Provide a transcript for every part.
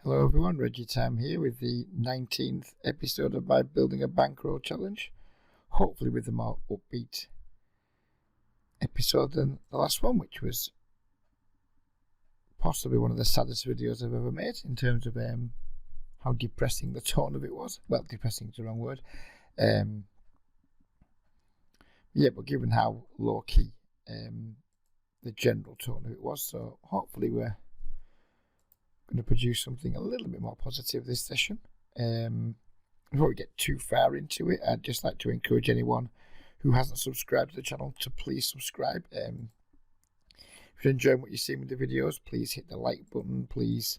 Hello everyone, Reggie Tam here with the 19th episode of my Building a Bankroll challenge. Hopefully with a more upbeat episode than the last one, which was possibly one of the saddest videos I've ever made in terms of how depressing the tone of it was. Well, depressing is the wrong word. But given how low-key the general tone of it was, so hopefully we're going to produce something a little bit more positive this session. Before we get too far into it, I'd just like to encourage anyone who hasn't subscribed to the channel to please subscribe. If you're enjoying what you're seeing with the videos, please hit the like button. Please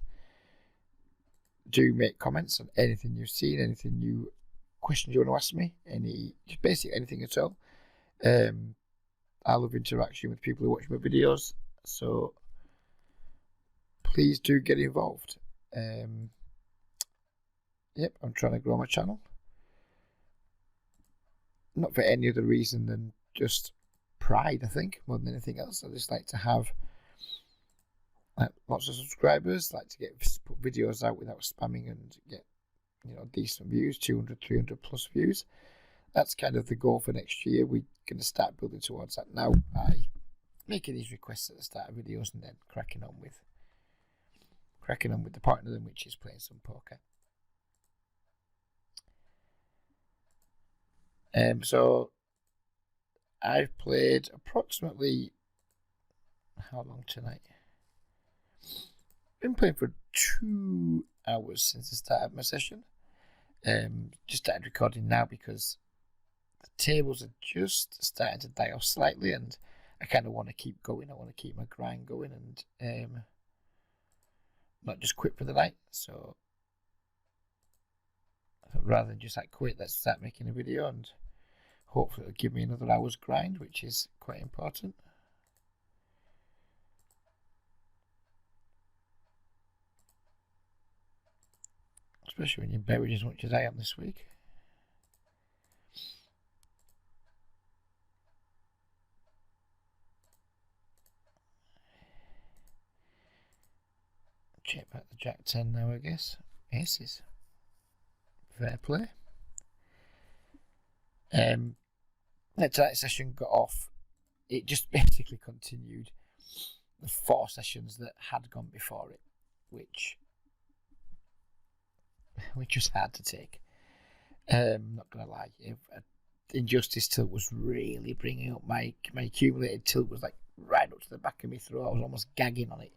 do make comments on anything you've seen, anything you questions you want to ask me, just basically anything at all. I love interaction with people who watch my videos, so please do get involved. I'm trying to grow my channel. Not for any other reason than just pride, I think, more than anything else. I just like to have lots of subscribers, like to put videos out without spamming and get decent views, 200, 300 plus views. That's kind of the goal for next year. We're going to start building towards that now by making these requests at the start of videos and then cracking on with the part of them, which is playing some poker. So I've played approximately, how long tonight? Been playing for 2 hours since the start of my session. Just started recording now because the tables are just starting to die off slightly, and I kind of want to keep going. I want to keep my grind going and not just quit for the night. So I thought rather than just quit, let's start making a video, and hopefully it'll give me another hour's grind, which is quite important. Especially when you're buried as much as I am this week. Check back the Jack 10 now, I guess. Aces. Fair play. Tonight's session got off. It just basically continued the 4 sessions that had gone before it, which was hard to take. Not gonna lie, Injustice tilt was really bringing up my accumulated tilt was like right up to the back of my throat. I was almost gagging on it.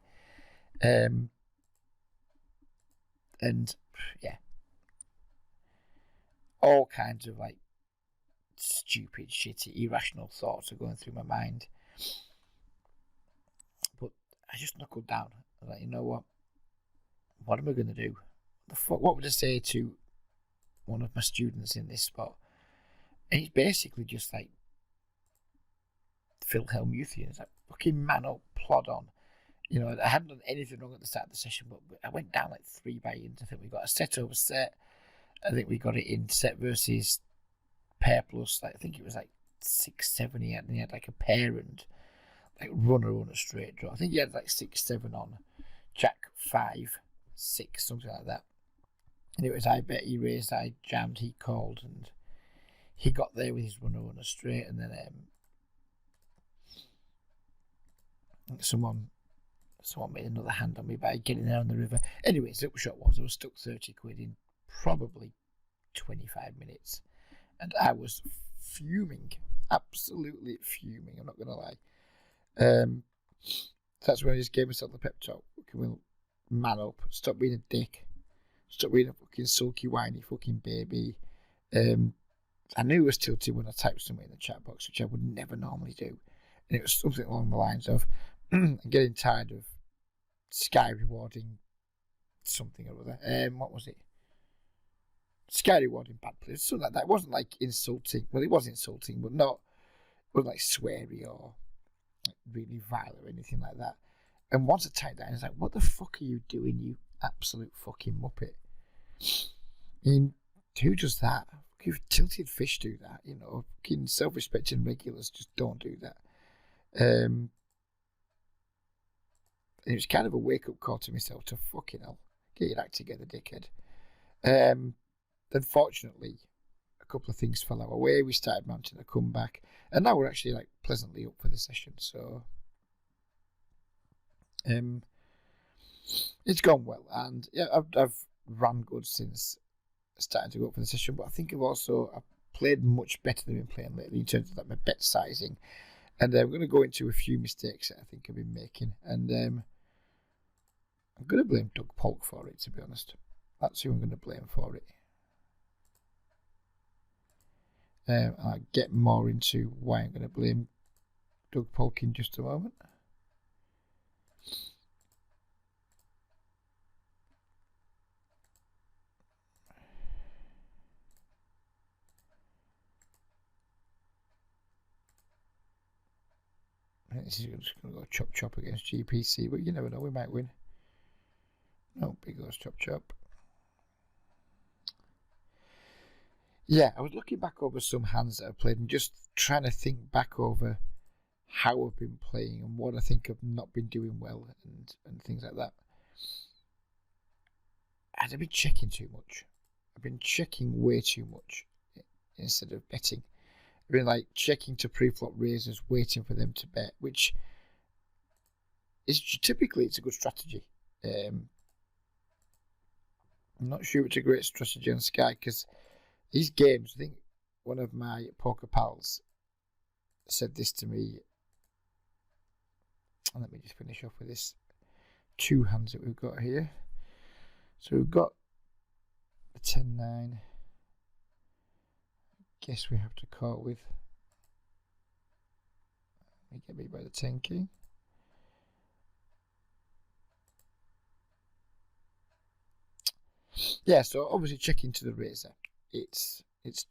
And yeah, all kinds of stupid, shitty, irrational thoughts are going through my mind. But I just knuckled down. I was like, you know what? What am I going to do? What would I say to one of my students in this spot? And he's basically just like Phil Hellmuthian. It's like, fucking man up, plod on. I hadn't done anything wrong at the start of the session, but I went down 3 buy-ins. I think we got a set over set. I think we got it in set versus pair plus. I think it was 6-7 he had, and he had a pair and runner on a straight draw. I think he had 6-7 on Jack 5-6, something like that. And it was I bet, he raised, I jammed, he called, and he got there with his runner on a straight, and then someone made another hand on me by getting there on the river. Anyways, the shot was I was stuck 30 quid in probably 25 minutes, and I was fuming, absolutely fuming. I'm not gonna lie. That's when I just gave myself the pep talk. We'll man up, stop being a dick, stop being a fucking sulky, whiny fucking baby. I knew it was tilted when I typed something in the chat box, which I would never normally do, and it was something along the lines of, I'm getting tired of Sky rewarding something or other. What was it? Sky rewarding bad players, something like that. It wasn't insulting. Well, it was insulting, but it wasn't sweary or really vile or anything like that. And once I typed that, I was like, what the fuck are you doing, you absolute fucking muppet? I mean, who does that? If tilted fish do that, fucking self-respecting regulars just don't do that. And it was kind of a wake-up call to myself to fucking hell, Get your act together, dickhead. Then fortunately, a couple of things fell our way. We started mounting a comeback, and now we're actually like pleasantly up for the session. So it's gone well, and yeah, I've run good since starting to go up for the session. But I think I've played much better than I've been playing lately in terms of like my bet sizing, and I'm going to go into a few mistakes that I think I've been making, and I'm going to blame Doug Polk for it. To be honest, that's who I'm going to blame for it. I'll get more into why I'm going to blame Doug Polk in just a moment. This is just going to go chop against GPC, but you never know, we might win. No, big goes chop. Yeah, I was looking back over some hands that I've played and just trying to think back over how I've been playing and what I think I've not been doing well and things like that. I've been checking too much. I've been checking way too much instead of betting. I've been like checking to pre-flop raisers, waiting for them to bet, which is typically it's a good strategy. I'm not sure it's a great strategy on Sky because these games, I think one of my poker pals said this to me, and let me just finish off with this 2 hands that we've got here. So we've got the 10-9. Guess we have to call with. Let me get beat by the 10 king. Yeah, so obviously checking to the razor. It's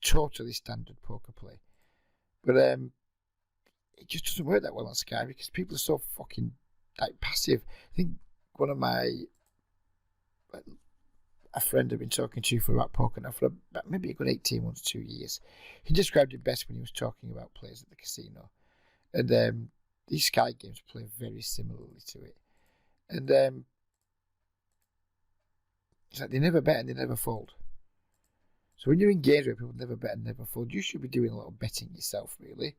totally standard poker play, but it just doesn't work that well on Sky because people are so fucking like passive. I think one of a friend I've been talking to for about poker now for about maybe a good 18 months, 2 years. He described it best when he was talking about players at the casino, and these Sky games play very similarly to it, and it's like they never bet and they never fold. So when you're in games where people never bet and never fold, you should be doing a lot of betting yourself, really,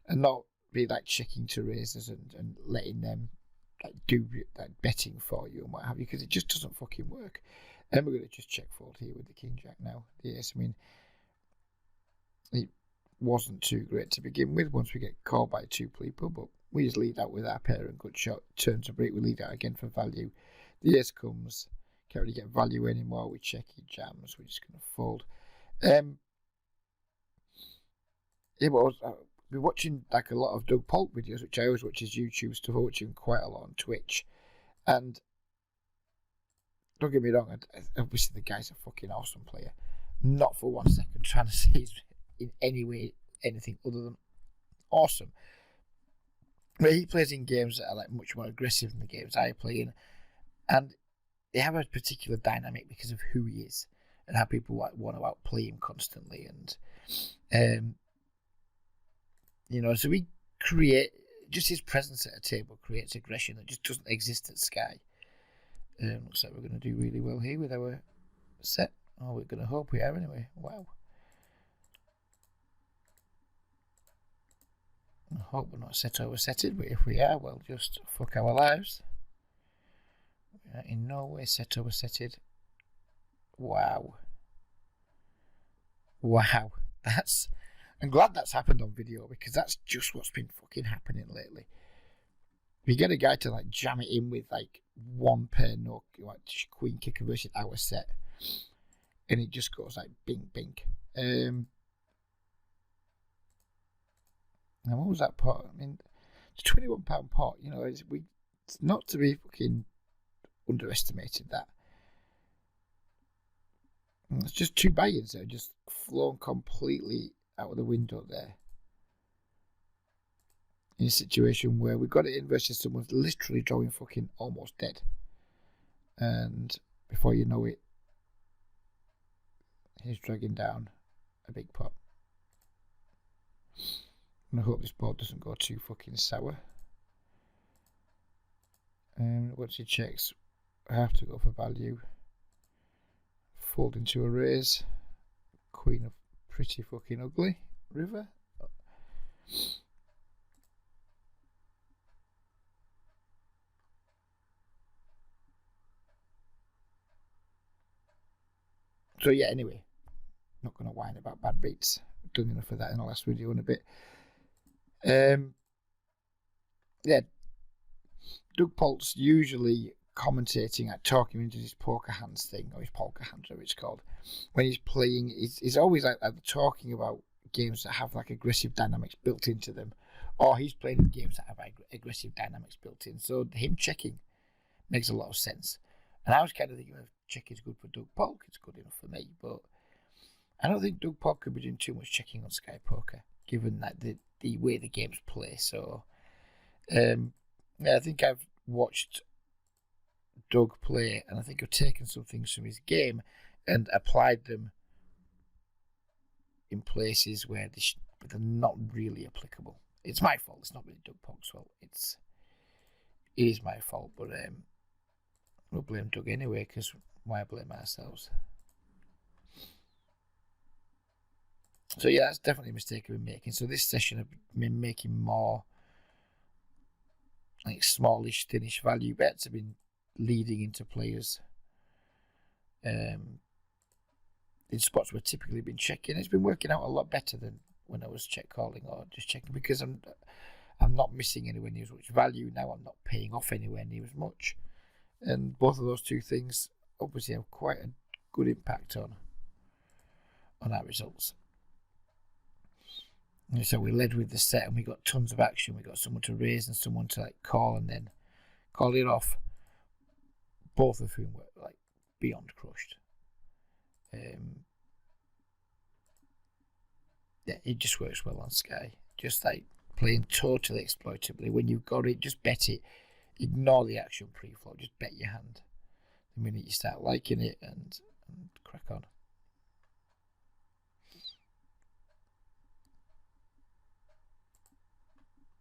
and not be like checking to raisers and letting them like do like betting for you and what have you, because it just doesn't fucking work. And we're going to just check fold here with the King Jack now. Yes, I mean, it wasn't too great to begin with once we get called by 2 people, but we just lead out with our pair and good shot. Turns a break, we lead out again for value. The ace comes. Can't really get value anymore. We check, he jams. We're just going to fold. Yeah, but I've been watching like a lot of Doug Polk videos, which I always watch his YouTube stuff. I watch him quite a lot on Twitch. And don't get me wrong, obviously the guy's a fucking awesome player. Not for 1 second trying to say he's in any way anything other than awesome. But he plays in games that are like much more aggressive than the games I play in. And they have a particular dynamic because of who he is and how people want to outplay him constantly. And, so we create, just his presence at a table creates aggression that just doesn't exist at Sky. Looks like we're going to do really well here with our set. Oh, we're going to hope we are anyway. Wow. I hope we're not set oversetted, but if we are, well, just fuck our lives. We are in no way set oversetted. Wow. I'm glad that's happened on video because that's just what's been fucking happening lately. We get a guy to like jam it in with like 1 pair, no, like queen kicker versus our set, and it just goes like bing bing. Now what was that pot? I mean, it's a £21 pot. It's not to be fucking underestimated. That it's just 2 buy-ins there, just flown completely out of the window there. In a situation where we got it in versus someone's literally drawing fucking almost dead. And before you know it, he's dragging down a big pot. And I hope this board doesn't go too fucking sour. And once he checks, I have to go for value. fold into a raise. Queen of pretty fucking ugly. River. So yeah, anyway, not going to whine about bad beats. I've done enough of that in the last video in a bit. Yeah, Doug Polk's usually commentating, like talking into his poker hands thing, or his poker hands, whatever it's called. When he's playing, he's always like talking about games that have like aggressive dynamics built into them, or he's playing games that have aggressive dynamics built in. So him checking makes a lot of sense. And I was kind of thinking, if checking's good for Doug Polk, it's good enough for me. But I don't think Doug Polk could be doing too much checking on Sky Poker, given that the way the games play. So yeah, I think I've watched Doug play, and I think I've taken some things from his game and applied them in places where they're not really applicable. It's my fault. It's not really Doug Polk's fault. It is my fault, but we'll blame Doug anyway, because why blame ourselves? So yeah, that's definitely a mistake I've been making. So this session I've been making more like smallish, thinnish value bets. I've been leading into players in spots where typically been checking. It's been working out a lot better than when I was check calling or just checking, because I'm not missing anywhere near as much value now. I'm not paying off anywhere near as much, and both of those two things obviously have quite a good impact on our results. And so we led with the set, and we got tons of action. We got someone to raise and someone to like call, and then call it off. Both of whom were like beyond crushed. Yeah, it just works well on Sky. Just like playing totally exploitably. When you've got it, just bet it. Ignore the action pre-flop. Just bet your hand. The minute you start liking it, and crack on.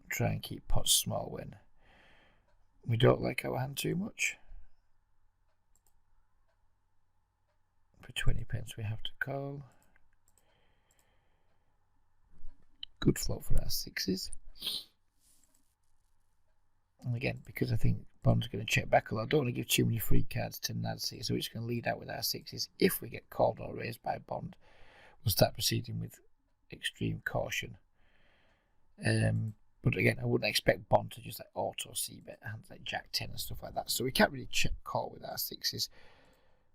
Try and keep pots small when we don't like our hand too much. For 20 pence we have to call. Good flop for our sixes. And again, because I think Bond's going to check back a lot, I don't want to give too many free cards to Nancy, so we're just going to lead out with our sixes. If we get called or raised by Bond, we'll start proceeding with extreme caution. But again, I wouldn't expect Bond to just like auto c-bet hands like Jack 10 and stuff like that, so we can't really check call with our sixes.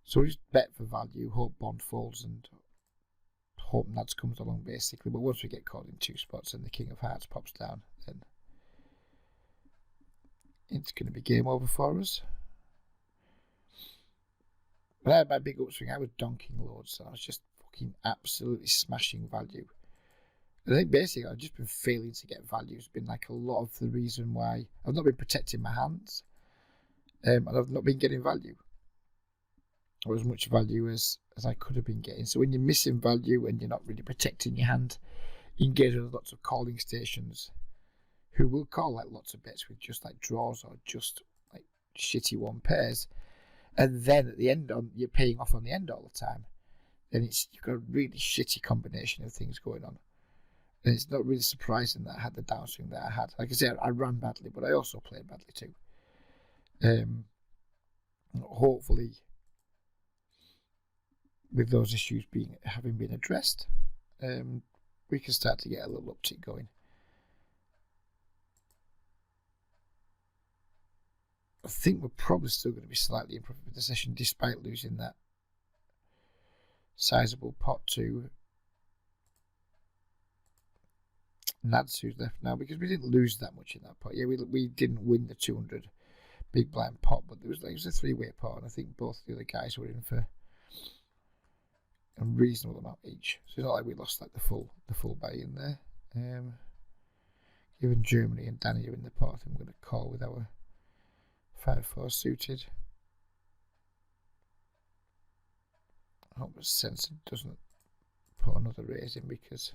So we just bet for value, hope Bond folds, and hope Nads comes along basically. But once we get caught in two spots and the King of Hearts pops down, then it's going to be game over for us. But I had my big upswing. I was donking loads, so I was just fucking absolutely smashing value. I think basically I've just been failing to get value. It's been like a lot of the reason why I've not been protecting my hands, and I've not been getting value, or as much value as I could have been getting. So when you're missing value and you're not really protecting your hand, you engage with lots of calling stations who will call like lots of bets with just like draws or just like shitty one pairs, and then at the end you're paying off on the end all the time. Then you've got a really shitty combination of things going on. And it's not really surprising that I had the downswing that I had. Like I said, I ran badly, but I also played badly too. Hopefully, with those issues having been addressed, we can start to get a little uptick going. I think we're probably still going to be slightly improved with the session, despite losing that sizable pot to Nads, who's left now, because we didn't lose that much in that pot. Yeah, we didn't win the 200 big blind pot, but it was a three-way pot, and I think both the other guys were in for a reasonable amount each. So it's not like we lost like the full buy in there. Given Germany and Danny are in the pot, I think we're going to call with our 5-4 suited. I hope it's Sensor doesn't put another raise in, because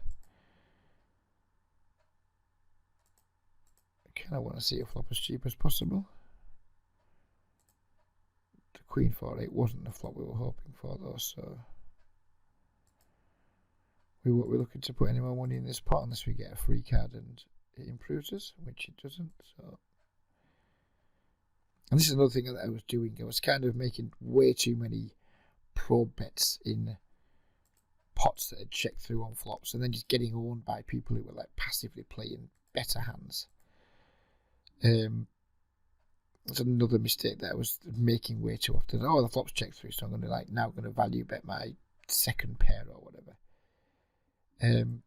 I kind of want to see a flop as cheap as possible. To Queen 4-8 wasn't the flop we were hoping for, though, so we won't be looking to put any more money in this pot unless we get a free card and it improves us, which it doesn't. So, and this is another thing that I was doing. I was kind of making way too many probe bets in pots that had checked through on flops, and then just getting owned by people who were like passively playing better hands. That's another mistake that I was making way too often. Oh, the flop's checked through, so I'm going to now going to value bet my second pair or whatever. And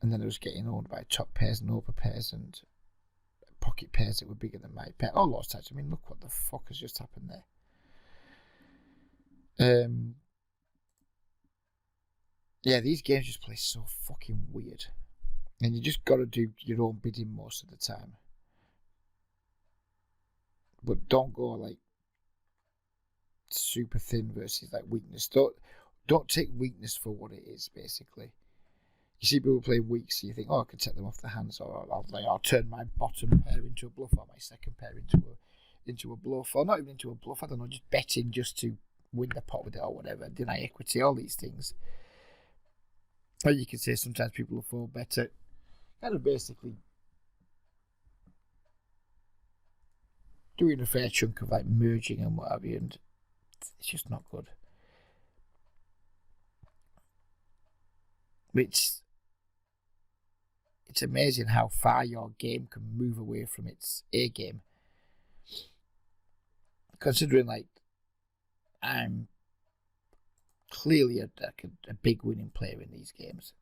then I was getting owned by top pairs and over pairs and pocket pairs that were bigger than my pair. Oh, lots of times. I mean, look what the fuck has just happened there. Yeah, these games just play so fucking weird. And you just got to do your own bidding most of the time. But don't go like super thin versus like weakness. Don't take weakness for what it is, basically. You see people playing weak, so you think, oh, I can take them off the hands, or I'll turn my bottom pair into a bluff, or my second pair into a bluff, or not even into a bluff, I don't know, just betting just to win the pot with it or whatever, deny equity, all these things. Or you can say sometimes people will fall better. Kind of basically doing a fair chunk of like merging and what have you, and it's just not good. It's amazing how far your game can move away from its A game. Considering like I'm clearly a big winning player in these games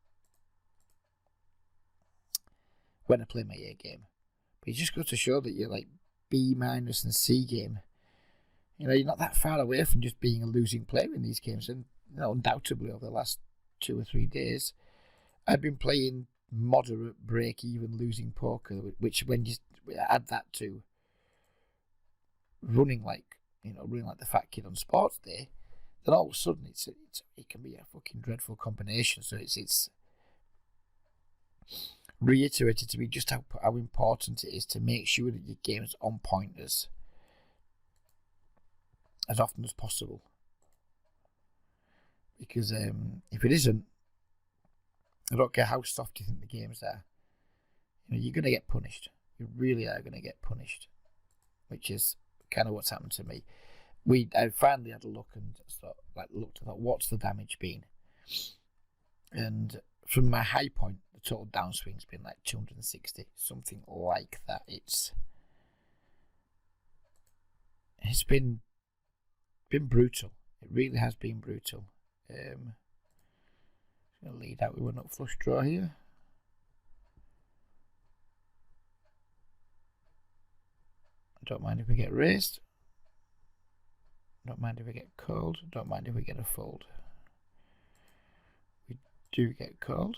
when I play my A game. But it just goes to show that you're like B- and C game. You know, you're not that far away from just being a losing player in these games. And you know, undoubtedly over the last 2 or 3 days, I've been playing moderate break-even losing poker, which when you add that to running like the fat kid on sports day, then all of a sudden it can be a fucking dreadful combination. So it's reiterated to me just how important it is to make sure that your game is on point as often as possible. Because if it isn't, I don't care how soft you think the games are, you're going to get punished. You really are going to get punished, which is kind of what's happened to me. I finally had a look and thought, what's the damage been? And from my high point, the total downswing's been like 260, something like that. It's been brutal. It really has been brutal. I'm going to lead out with one up flush draw here. I don't mind if we get raised. Don't mind if we get called. Don't mind if we get a fold. We do get called.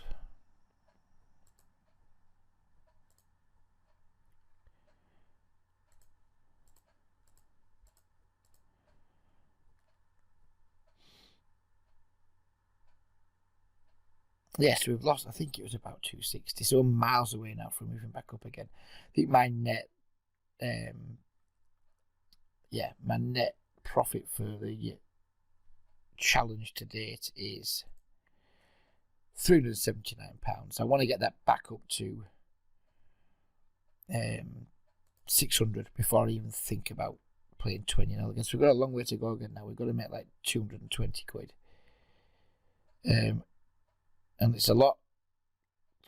Yes, we've lost. I think it was about 260, so we're miles away now from moving back up again. I think my net, my net profit for the challenge to date is £379. I want to get that back up to 600 before I even think about playing 20-0 again. So we've got a long way to go again now. We've got to make like 220 quid. And it's going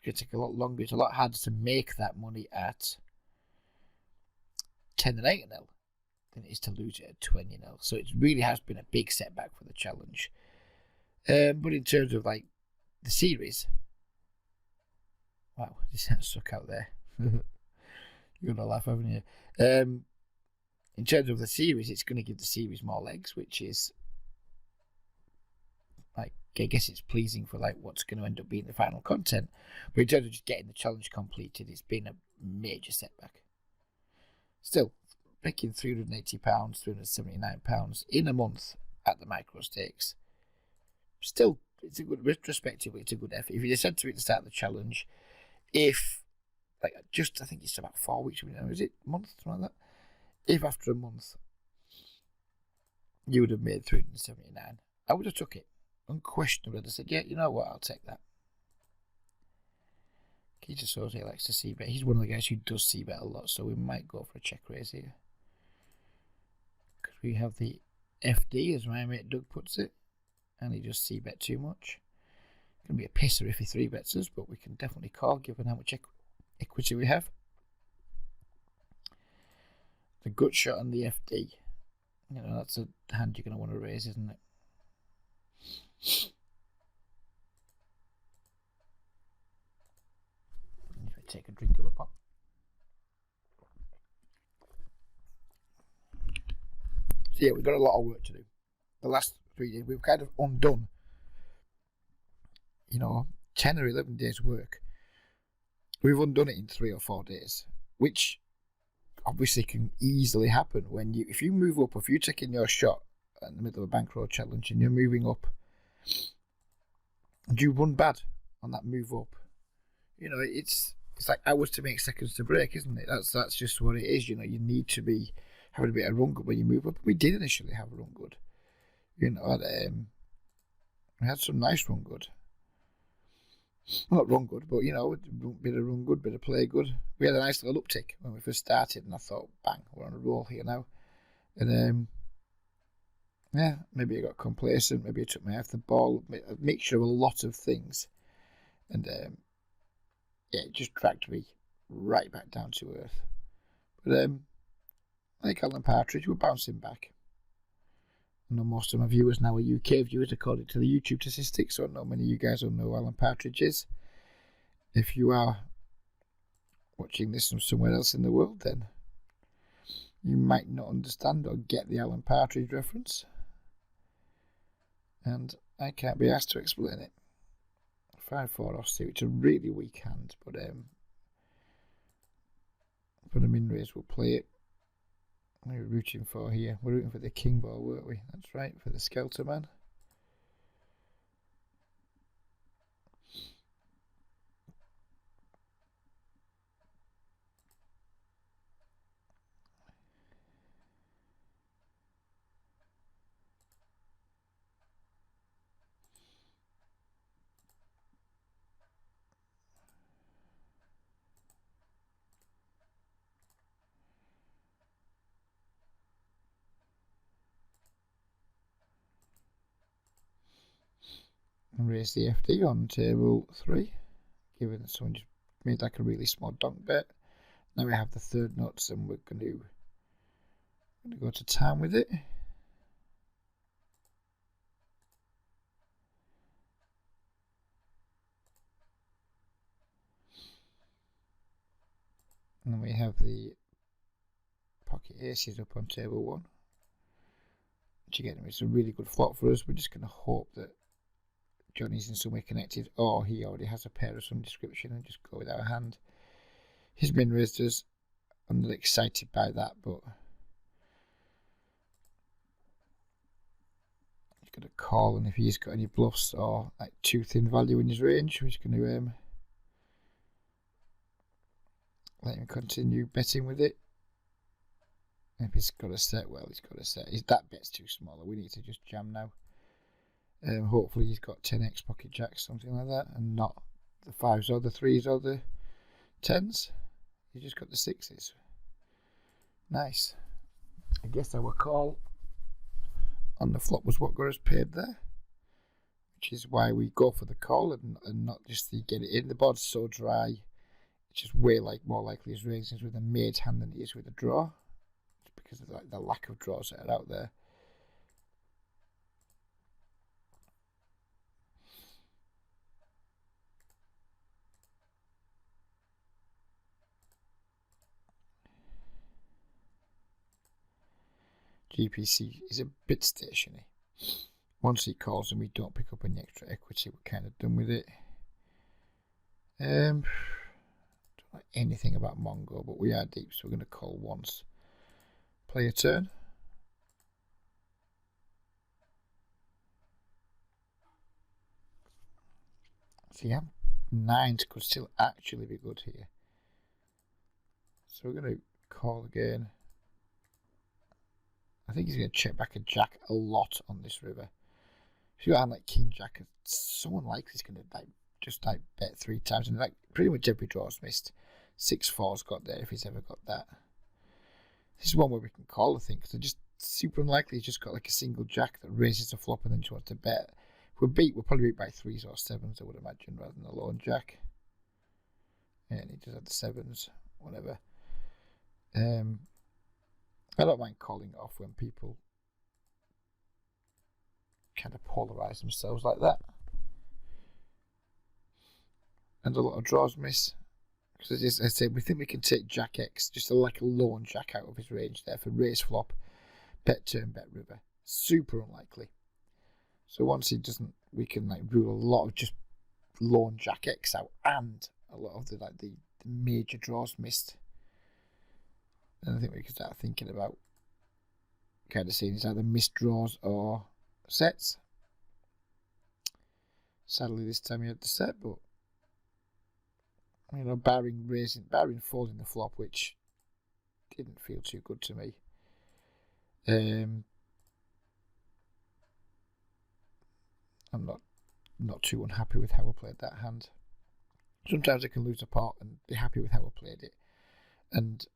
to take a lot longer. It's a lot harder to make that money at 10 and 8-0 than it is to lose it at 20-0. So it really has been a big setback for the challenge. But in terms of like the series, wow, this sounds stuck out there. You're gonna laugh, haven't you? In terms of the series, it's going to give the series more legs, which is like, I guess it's pleasing for like what's going to end up being the final content. But in terms of just getting the challenge completed, it's been a major setback. Still, making £380, £379 in a month at the micro stakes. Still, it's a good, retrospectively, it's a good effort. If you said to me at the start of the challenge, I think it's about 4 weeks, is it? A month, something like that. If after a month you would have made 379. I would have took it. Unquestionably, I'd have said, yeah, you know what, I'll take that. He just shows he likes to see bet. He's one of the guys who does see bet a lot, so we might go for a check raise here. Because we have the FD, as my mate Doug puts it, and he just see bet too much. It's going to be a pisser if he 3-bets us, but we can definitely call given how much equity we have. The gut shot on the FD. You know, that's a hand you're going to want to raise, isn't it? If I take a drink of a pop. So yeah, we've got a lot of work to do. The last 3 days, we've kind of undone, 10 or 11 days work. We've undone it in 3 or 4 days, which obviously can easily happen when if you move up, if you're taking your shot in the middle of a bankroll challenge and you're moving up and you run bad on that move up, it's like hours to make, seconds to break, isn't it? That's just what it is. You need to be having a bit of run good when you move up. We did initially have a run good. We had some nice run good. Well, not run good, but bit of run good, bit of play good. We had a nice little uptick when we first started, and I thought, bang, we're on a roll here now. And maybe I got complacent, maybe I took my eye off the ball, a mixture of a lot of things, and it just dragged me right back down to earth. But like Alan Partridge, we're bouncing back. I know most of my viewers now are UK viewers according to the YouTube statistics, so I know many of you guys don't know who Alan Partridge is. If you are watching this from somewhere else in the world, then you might not understand or get the Alan Partridge reference, and I can't be asked to explain it. 5-4 offsuit, it's a really weak hand, but for the min raise we'll play it. What are we rooting for here? We're rooting for the king ball, weren't we? That's right, for the Skelter man. And raise the FD on table 3, given that someone just made like a really small donk bet. Now we have the third nuts, and we're going to go to town with it. And then we have the pocket aces up on table 1. Which again, it's a really good flop for us. We're just going to hope that Johnny's in some way connected, or he already has a pair of some description, and just go with our hand. His min raised us. I'm not excited by that, but he's going to call, and if he's got any bluffs or like too thin value in his range, we're just going to let him continue betting with it. If he's got a set, well, he's got a set. That bet's too small. We need to just jam now. Hopefully he's got 10x pocket jacks, something like that, and not the 5s or the 3s or the 10s. He's just got the 6s. Nice. I guess our call on the flop was what got us paid there, which is why we go for the call and not just to get it in. The board's so dry, it's just way more likely as raisins with a made hand than it is with a draw. It's because of the lack of draws that are out there. GPC is a bit stationy. Once he calls and we don't pick up any extra equity, we're kind of done with it. Don't know anything about Mongo, but we are deep, so we're going to call once. Play a turn. So yeah, 9s could still actually be good here. So we're going to call again. I think he's going to check back a jack a lot on this river. If you got a hand like King Jack, someone likely is going to just bet 3 times, and pretty much every draw's missed. 6-4's got there if he's ever got that. This is one where we can call, I think, because they're just super unlikely. He's just got a single jack that raises the flop and then just wants to bet. If we're beat, we'll probably beat by 3s or 7s, I would imagine, rather than a lone jack. Yeah, and he does have the 7s, whatever. I don't mind calling it off when people kind of polarise themselves like that. And a lot of draws miss. Because as I say, we think we can take Jack X, just a lone jack out of his range there for raise flop, bet turn, bet river. Super unlikely. So once he doesn't, we can rule a lot of just lone Jack X out, and a lot of the major draws missed. And I think we can start thinking about kind of seeing it's either missed draws or sets. Sadly, this time he had the set, but barring folding the flop, which didn't feel too good to me. I'm not too unhappy with how I played that hand. Sometimes I can lose a pot and be happy with how I played it, and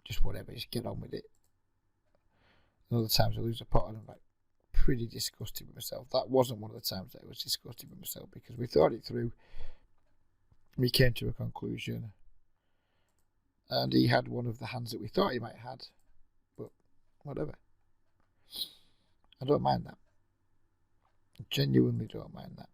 just whatever, just get on with it. And other times I lose a pot and I'm pretty disgusted with myself. That wasn't one of the times that I was disgusted with myself, because we thought it through. We came to a conclusion, and he had one of the hands that we thought he might have had, but whatever. I don't mind that. I genuinely don't mind that.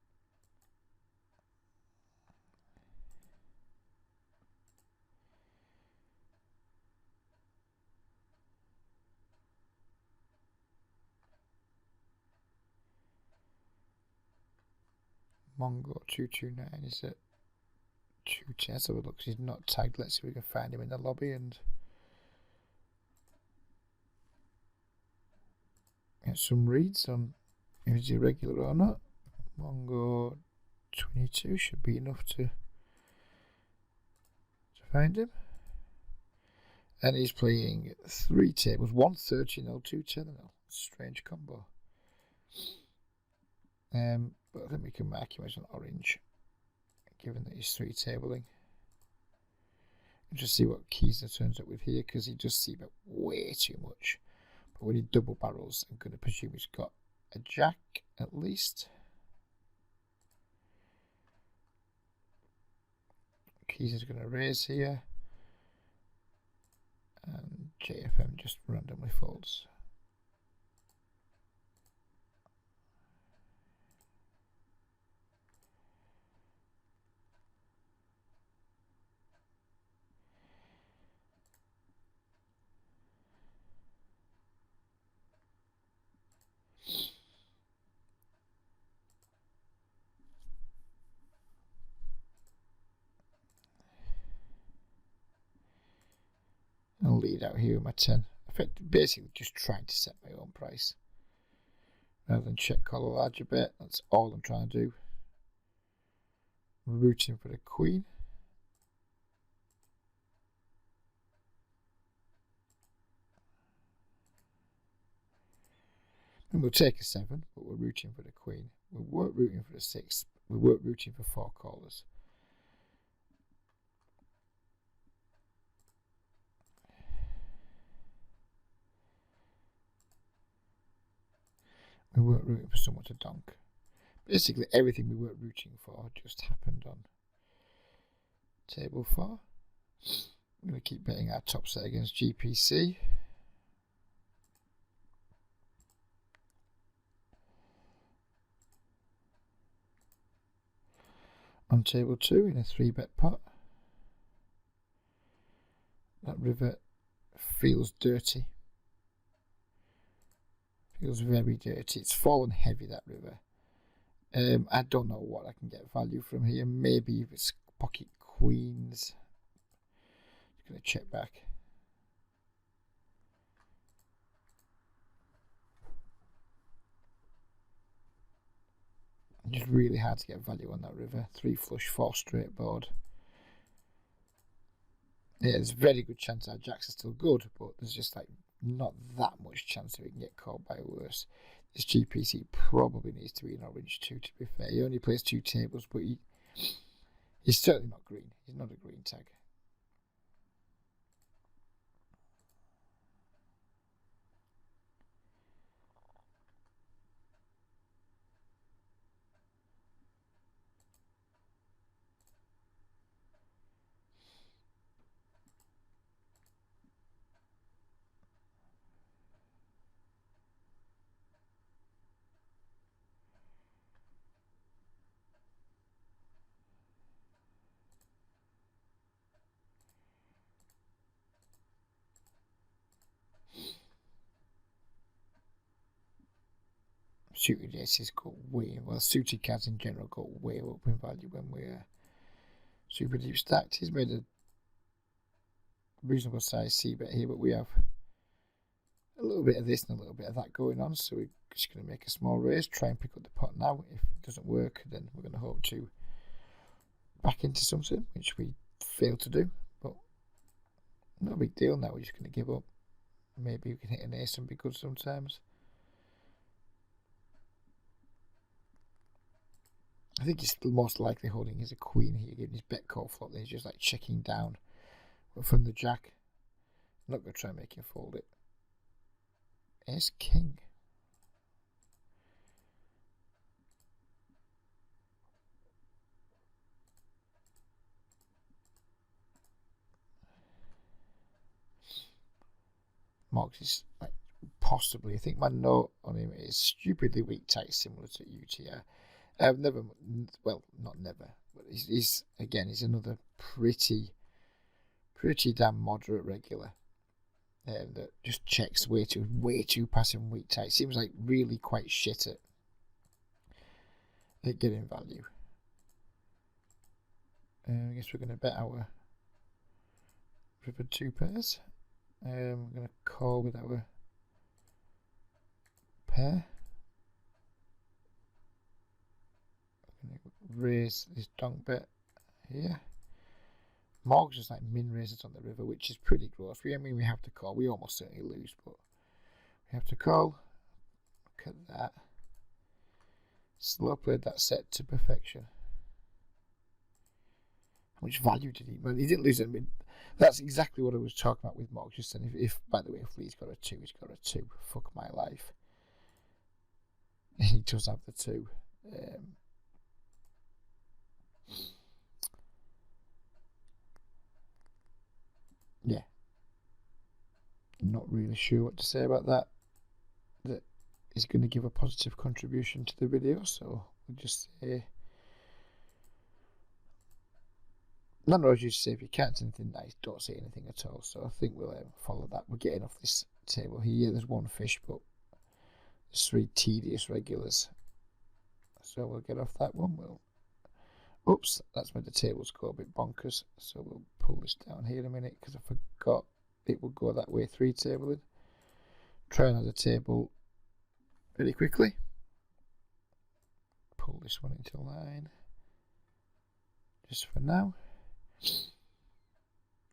Mongo 229 is at 210. So it looks he's not tagged. Let's see if we can find him in the lobby and get some reads on if he's irregular or not. Mongo 22 should be enough to find him. And he's playing 3 tables, 130-0, 210-0. Strange combo. But I think we can mark him as an orange, given that he's 3-tabling. And just see what keys he turns up with here, because he does see about way too much. But when he double barrels, I'm going to presume he's got a jack at least. Keys is going to raise here. And JFM just randomly folds. I'll lead out here with my 10. Basically just trying to set my own price rather than check call a larger bet. That's all I'm trying to do. Rooting for the queen. And we'll take a 7, but we're rooting for the queen. We weren't rooting for the 6. We weren't rooting for 4 callers. We weren't rooting for someone to donk. Basically, everything we weren't rooting for just happened on table 4. I'm going to keep betting our top set against GPC. On table 2 in a 3-bet pot. That river feels dirty. Feels very dirty. It's fallen heavy, that river. I don't know what I can get value from here. Maybe if it's pocket queens. Just going to check back. Just really hard to get value on that river. 3 flush, 4 straight board. Yeah, there's a very good chance our jacks are still good, but there's just not that much chance that we can get caught by worse. This GPC probably needs to be an orange too, to be fair. He only plays 2 tables, but he's certainly not green. He's not a green tag. Suited aces go way, well, suited cards in general go way up in value when we're super deep stacked. He's made a reasonable size c-bet here, but we have a little bit of this and a little bit of that going on, so we're just going to make a small raise, try and pick up the pot now. If it doesn't work, then we're going to hope to back into something, which we fail to do, but no big deal. Now we're just going to give up. Maybe we can hit an ace and be good sometimes. I think he's most likely holding his a queen here, given his bet call flop. He's just like checking down from the jack. I'm not going to try and make him fold it. Ace king. Marks is like possibly. I think my note on him is stupidly weak tight, similar to UTR. I've never, well, not never, but he's another pretty damn moderate regular that just checks way too passive and weak tight. Seems like really quite shit at getting value. I guess we're going to bet our river 2 pairs. We're going to call with our pair. Raise this donk bet here. Morg's just like min raises on the river, which is pretty gross. I mean, we have to call. We almost certainly lose, but we have to call. Look at that. Slow played that set to perfection. How much value did he? Well, he didn't lose it. I mean, that's exactly what I was talking about with Morg. Just saying, if by the way, if Lee's got a 2, he's got a 2. Fuck my life. He does have the 2. Yeah, not really sure what to say about that. That is going to give a positive contribution to the video, so we'll just say, none of us used to say if you can't say anything nice, don't say anything at all. So I think we'll follow that. We're getting off this table here. Yeah, there's 1 fish, but there's 3 tedious regulars, so we'll get off that one. Oops, that's made the tables go a bit bonkers, so we'll pull this down here in a minute because I forgot it would go that way 3 tabling. Try another table really quickly. Pull this one into line just for now.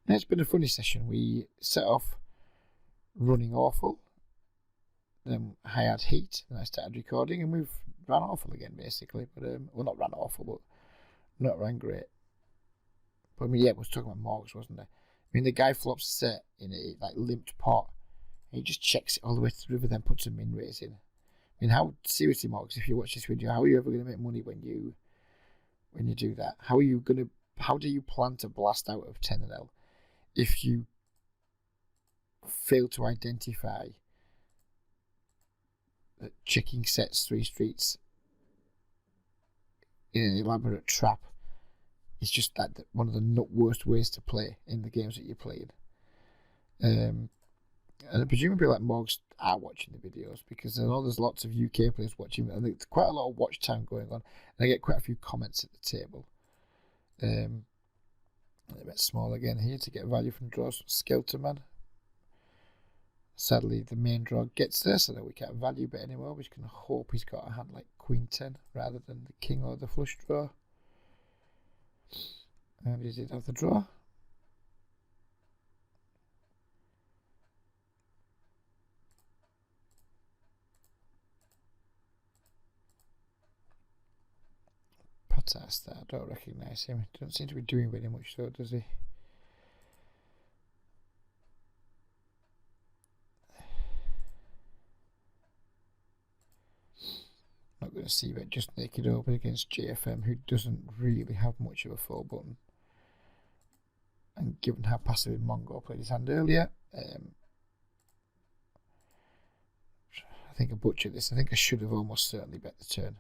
It's been a funny session. We set off running awful, then I had heat, then I started recording, and we've ran awful again basically. But well, not ran awful, but not ran great. But I mean, yeah, I was talking about Morgs, wasn't I? I mean, the guy flops a set in a like limped pot, and he just checks it all the way to the river, then puts a min raise in. I mean, how seriously, Morgs, if you watch this video, how are you ever going to make money when you do that? How do you plan to blast out of 10 and L if you fail to identify that checking sets 3 streets in an elaborate trap is just that one of the worst ways to play in the games that you're playing. And presumably like Morgs are watching the videos, because I know there's lots of UK players watching, and there's quite a lot of watch time going on, and I get quite a few comments at the table. A bit small again here to get value from draws. Skelterman. Sadly, the main draw gets there, so that we can't value bet anymore. We can hope he's got a hand like Queen 10 rather than the King or the flush draw. And he did have the draw. What's that star? I don't recognise him. Doesn't seem to be doing very much though, does he? Not going to see that. Just naked open against JFM, who doesn't really have much of a full button. And given how passive Mongo played his hand earlier, I think I butchered this. I think I should have almost certainly bet the turn.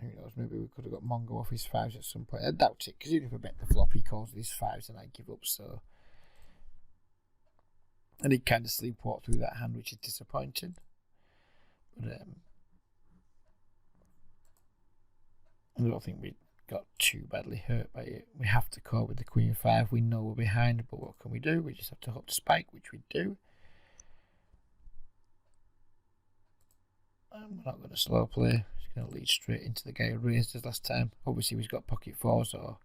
Who knows, maybe we could have got Mongo off his fives at some point. I doubt it, because even if I bet the flop, he calls with his fives and I give up, so. And he kind of sleepwalked through that hand, which is disappointing. But I don't think we got too badly hurt by it. We have to call with the Queen 5. We know we're behind, but what can we do? We just have to hope to spike, which we do. And we're not going to slow play. He's going to lead straight into the guy who raised us last time. Obviously, he's got pocket fours or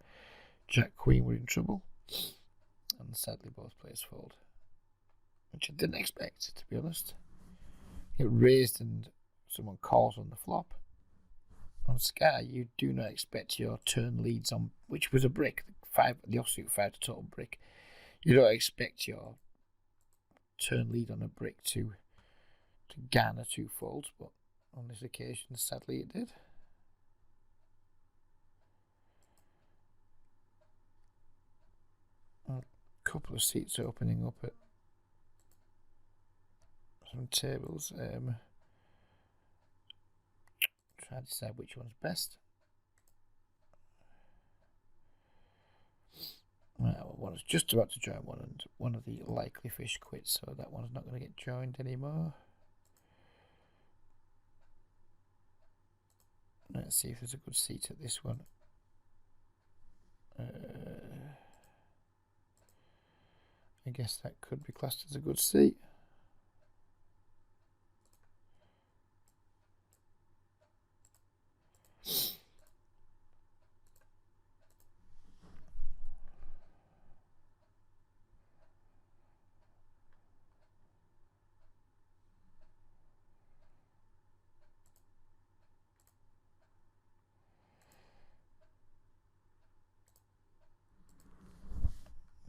Jack Queen. We're in trouble. And sadly, both players fold, which I didn't expect, to be honest. It raised and someone calls on the flop. On Sky, you do not expect your turn leads on, which was a brick, the offsuit 5 to total brick. You don't expect your turn lead on a brick to garner 2 folds, but on this occasion, sadly, it did. A couple of seats opening up at some tables. Try to decide which one's best. Well, one is just about to join one, and one of the likely fish quit, so that one's not going to get joined anymore. Let's see if there's a good seat at this one. I guess that could be classed as a good seat.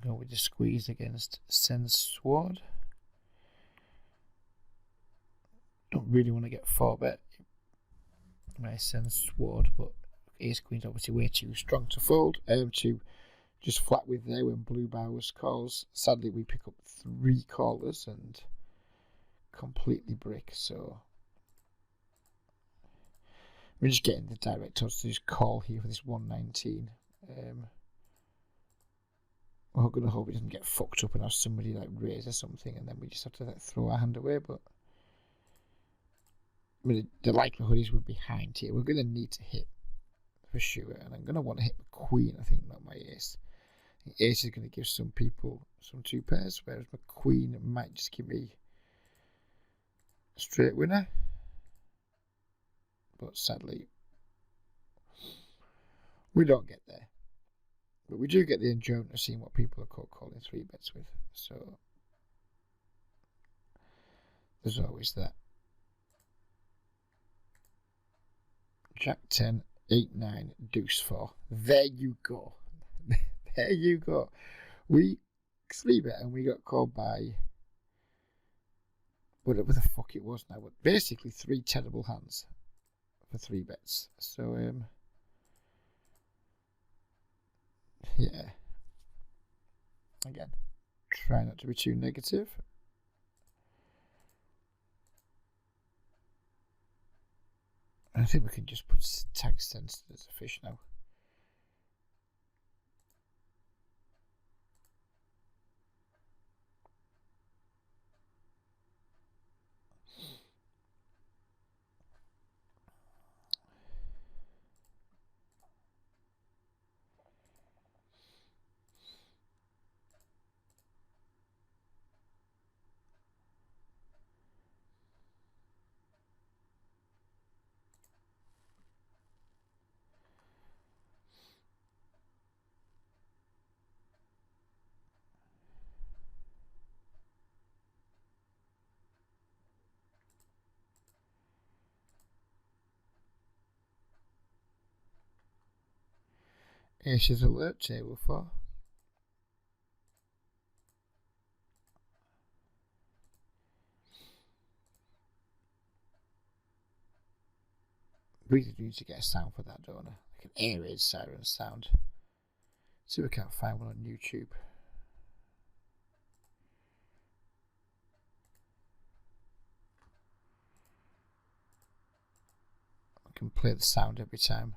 Go with the squeeze against Sen's Sword. Don't really want to get 4-bet my Sen's Sword, but Ace Queen's obviously way too strong to fold. To just flat with there when Blue Bowers calls. Sadly, we pick up 3 callers and completely brick, so we're just getting the direct odds to just call here for this 119. We're going to hope it doesn't get fucked up and have somebody like raise or something, and then we just have to like throw our hand away. But I mean, the likelihood is we're behind here. We're going to need to hit for sure, and I'm going to want to hit the Queen, I think, not my Ace. I think Ace is going to give some people some 2 pairs, whereas my Queen might just give me a straight winner. But sadly, we don't get there. But we do get the enjoyment of seeing what people are calling 3-bets with. So there's always that. Jack 10, 8, 9, deuce 4. There you go. There you go. We 3-bet and we got called by whatever the fuck it was now. But basically 3 terrible hands for 3-bets. So yeah. Again, try not to be too negative. I think we can just put tag sense as a fish now. Aces alert, table 4. Really need to get a sound for that, don't I? Like an air raid siren sound. See if we can't find one on YouTube. I can play the sound every time.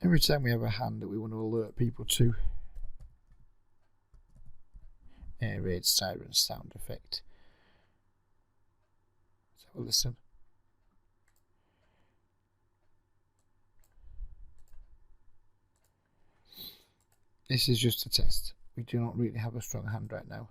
Every time we have a hand that we want to alert people to. Air raid siren sound effect. Let's have a listen. This is just a test. We do not really have a strong hand right now.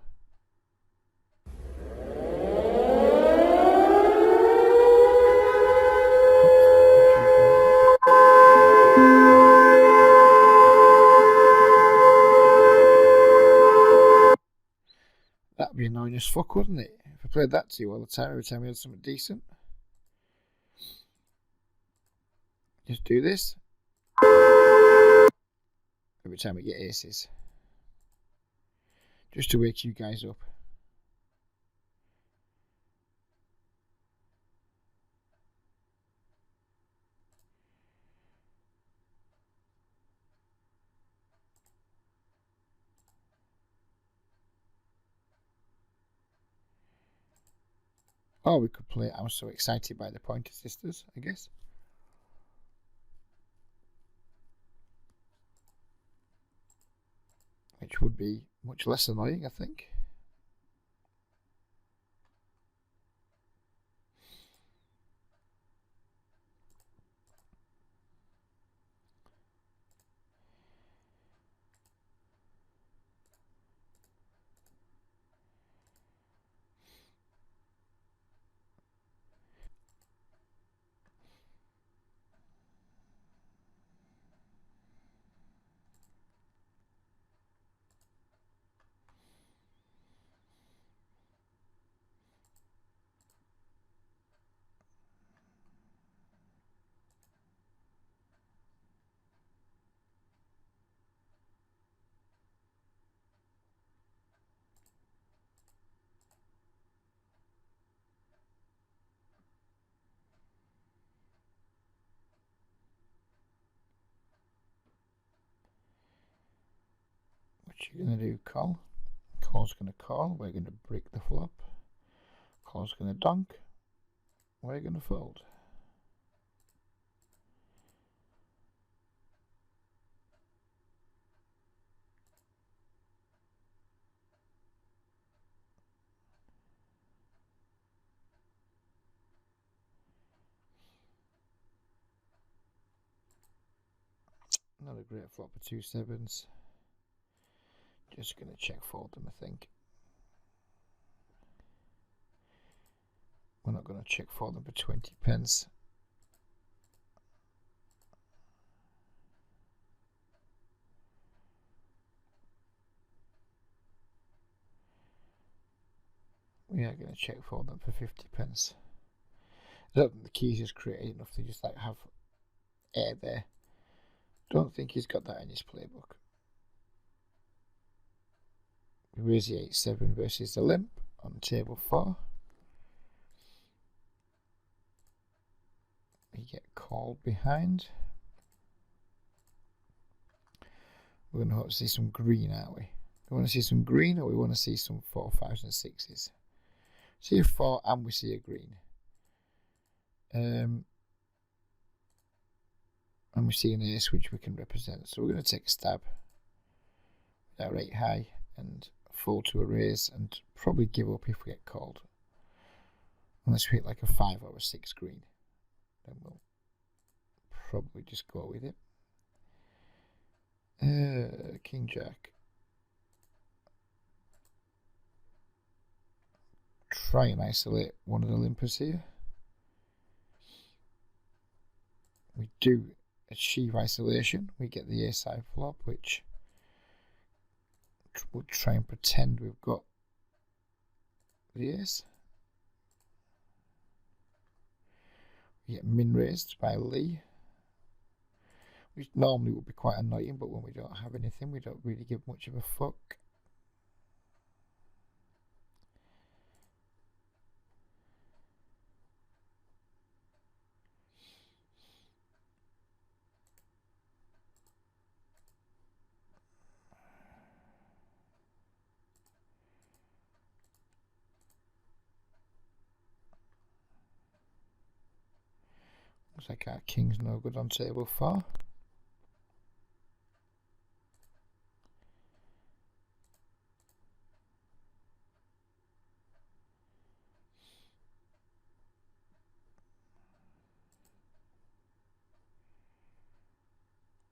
That'd be annoying as fuck, wouldn't it? If I played that to you all the time, every time we had something decent. Just do this. Every time we get aces. Just to wake you guys up. Or we could play I'm So Excited by the Pointer Sisters, I guess. Which would be much less annoying, I think. What you gonna do, call? Call's gonna call. We're gonna break the flop. Call's gonna donk. We're gonna fold. Not a great flop for 2 sevens. Just gonna check fold them, I think. We're not gonna check fold them for 20 pence. We are gonna check fold them for 50 pence. I don't think the keys is created enough to just like have air there. Don't think he's got that in his playbook. We raise the 8-7 versus the limp on table 4. We get called behind. We're going to hope to see some green, aren't we? We want to see some green, or we want to see some 4, 5s and 6s. See a 4 and we see a green. And we see an ace which we can represent. So we're going to take a stab with our 8 high and fold to a raise and probably give up if we get called. Unless we hit like a 5 or a 6 green. Then we'll probably just go with it. King Jack. Try and isolate one of the limpers here. We do achieve isolation. We get the ace high flop, which we'll try and pretend we've got the ace. We get min raised by Lee. which normally would be quite annoying, but when we don't have anything, we don't really give much of a fuck. Looks like our king's no good on table 4.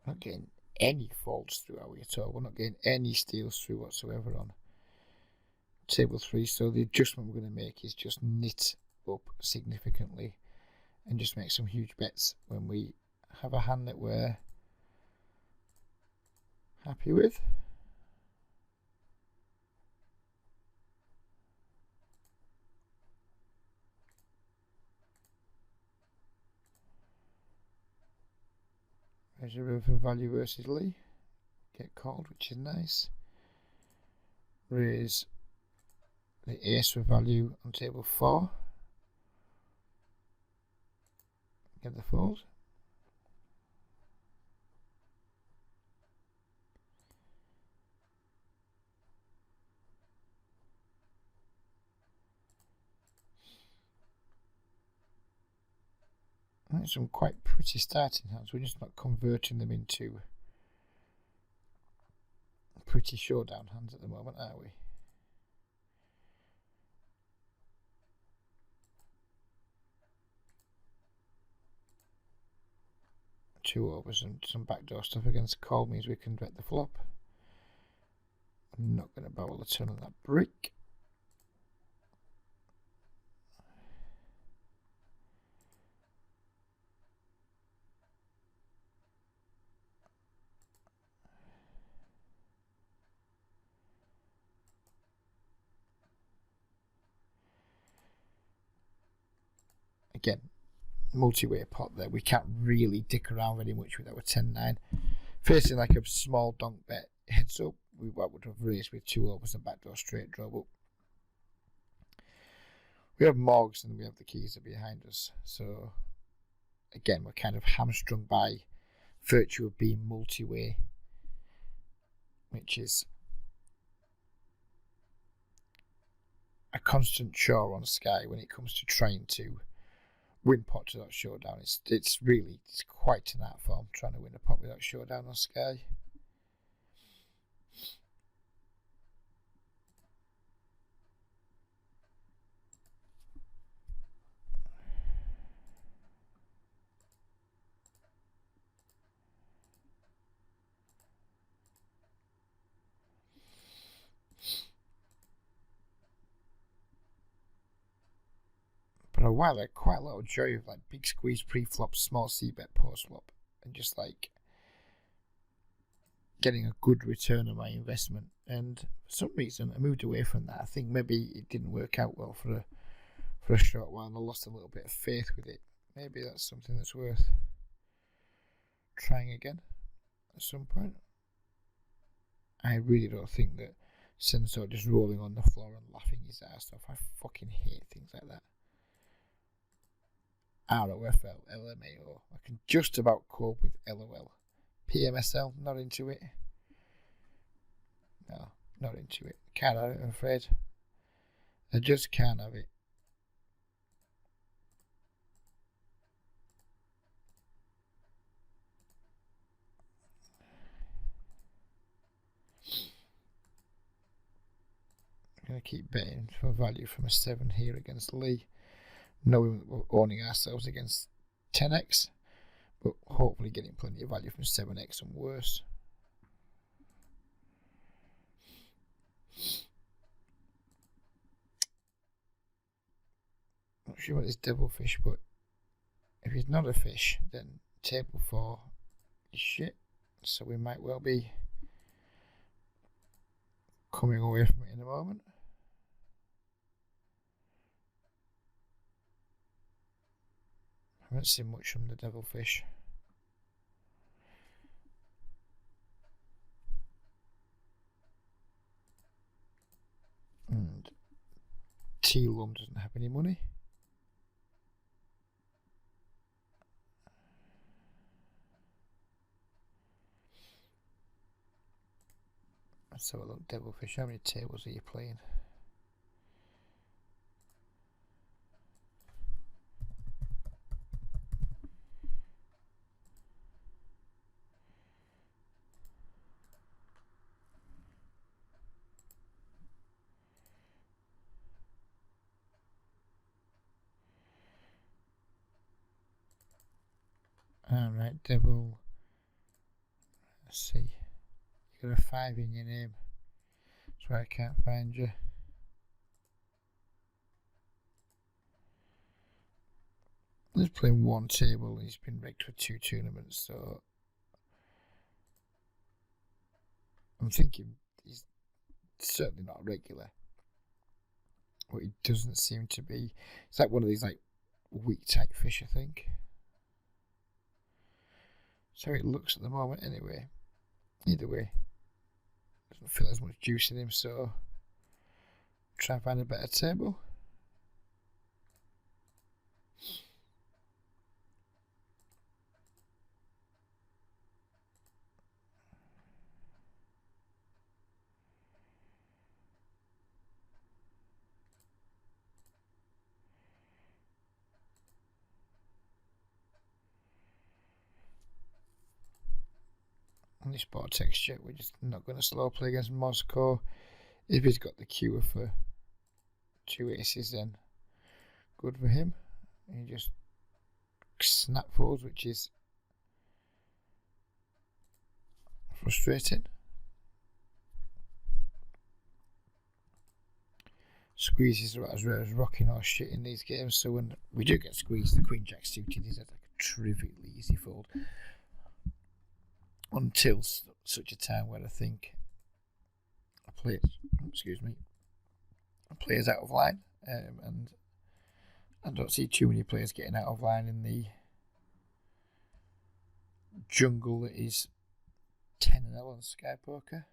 We're not getting any folds through, are we, at all? We're not getting any steals through whatsoever on table 3, so the adjustment we're going to make is just knit up significantly and just make some huge bets when we have a hand that we're happy with. There's a river value versus Lee. Get called, which is nice. Raise the ace for value on table 4. Get the fold. That's some quite pretty starting hands. We're just not converting them into pretty showdown hands at the moment, are we? Two overs and some backdoor stuff against call means we can bet the flop. I'm not going to barrel the turn on that brick. Again, multi-way pot there. We can't really dick around very much with our 10-9. Facing like a small donk bet heads up, we would have raised with 2 overs and backdoor straight draw, but we have Morgs and we have the keys are behind us. So again, we're kind of hamstrung by virtue of being multi-way, which is a constant chore on Sky when it comes to trying to win pot without showdown. It's quite an art form trying to win a pot without showdown on Sky. For a while I had quite a lot of joy of like big squeeze pre-flop, small c-bet post-flop, and just like getting a good return on my investment. And for some reason I moved away from that. I think maybe it didn't work out well for a short while and I lost a little bit of faith with it. Maybe that's something that's worth trying again at some point. I really don't think that Sensor just rolling on the floor and laughing his ass off. I fucking hate things like that. ROFL, LMAO. I can just about cope with LOL. PMSL, not into it. No, not into it. Can't have it, I'm afraid. I just can't have it. I'm going to keep betting for value from a 7 here against Lee, knowing that we're owning ourselves against 10x, but hopefully getting plenty of value from 7x and worse. Not sure what this devilfish, but if he's not a fish, then table 4 is shit, so we might well be coming away from it in a moment. I haven't seen much from the devilfish. teal one doesn't have any money. Let's have a look, Devilfish. How many tables are you playing? Alright, Devil. Let's see. You got a 5 in your name. That's why I can't find you. He's playing one table. He's been rigged for 2 tournaments, so I'm thinking he's certainly not regular. But he doesn't seem to be. It's like one of these like weak type fish, I think. So it looks at the moment anyway. Either way, doesn't feel as much juice in him, so try and find a better table. On this board texture, we're just not going to slow play against Moscow. If he's got the cure for 2 aces, then good for him. He just snap folds, which is frustrating. Squeezes are as rare as rocking or shit in these games, so when we do get squeezed, the Queen Jack suited is like a trivially easy fold. Until such a time where I think a player's out of line, and I don't see too many players getting out of line in the jungle that is 10-0 on Sky Poker.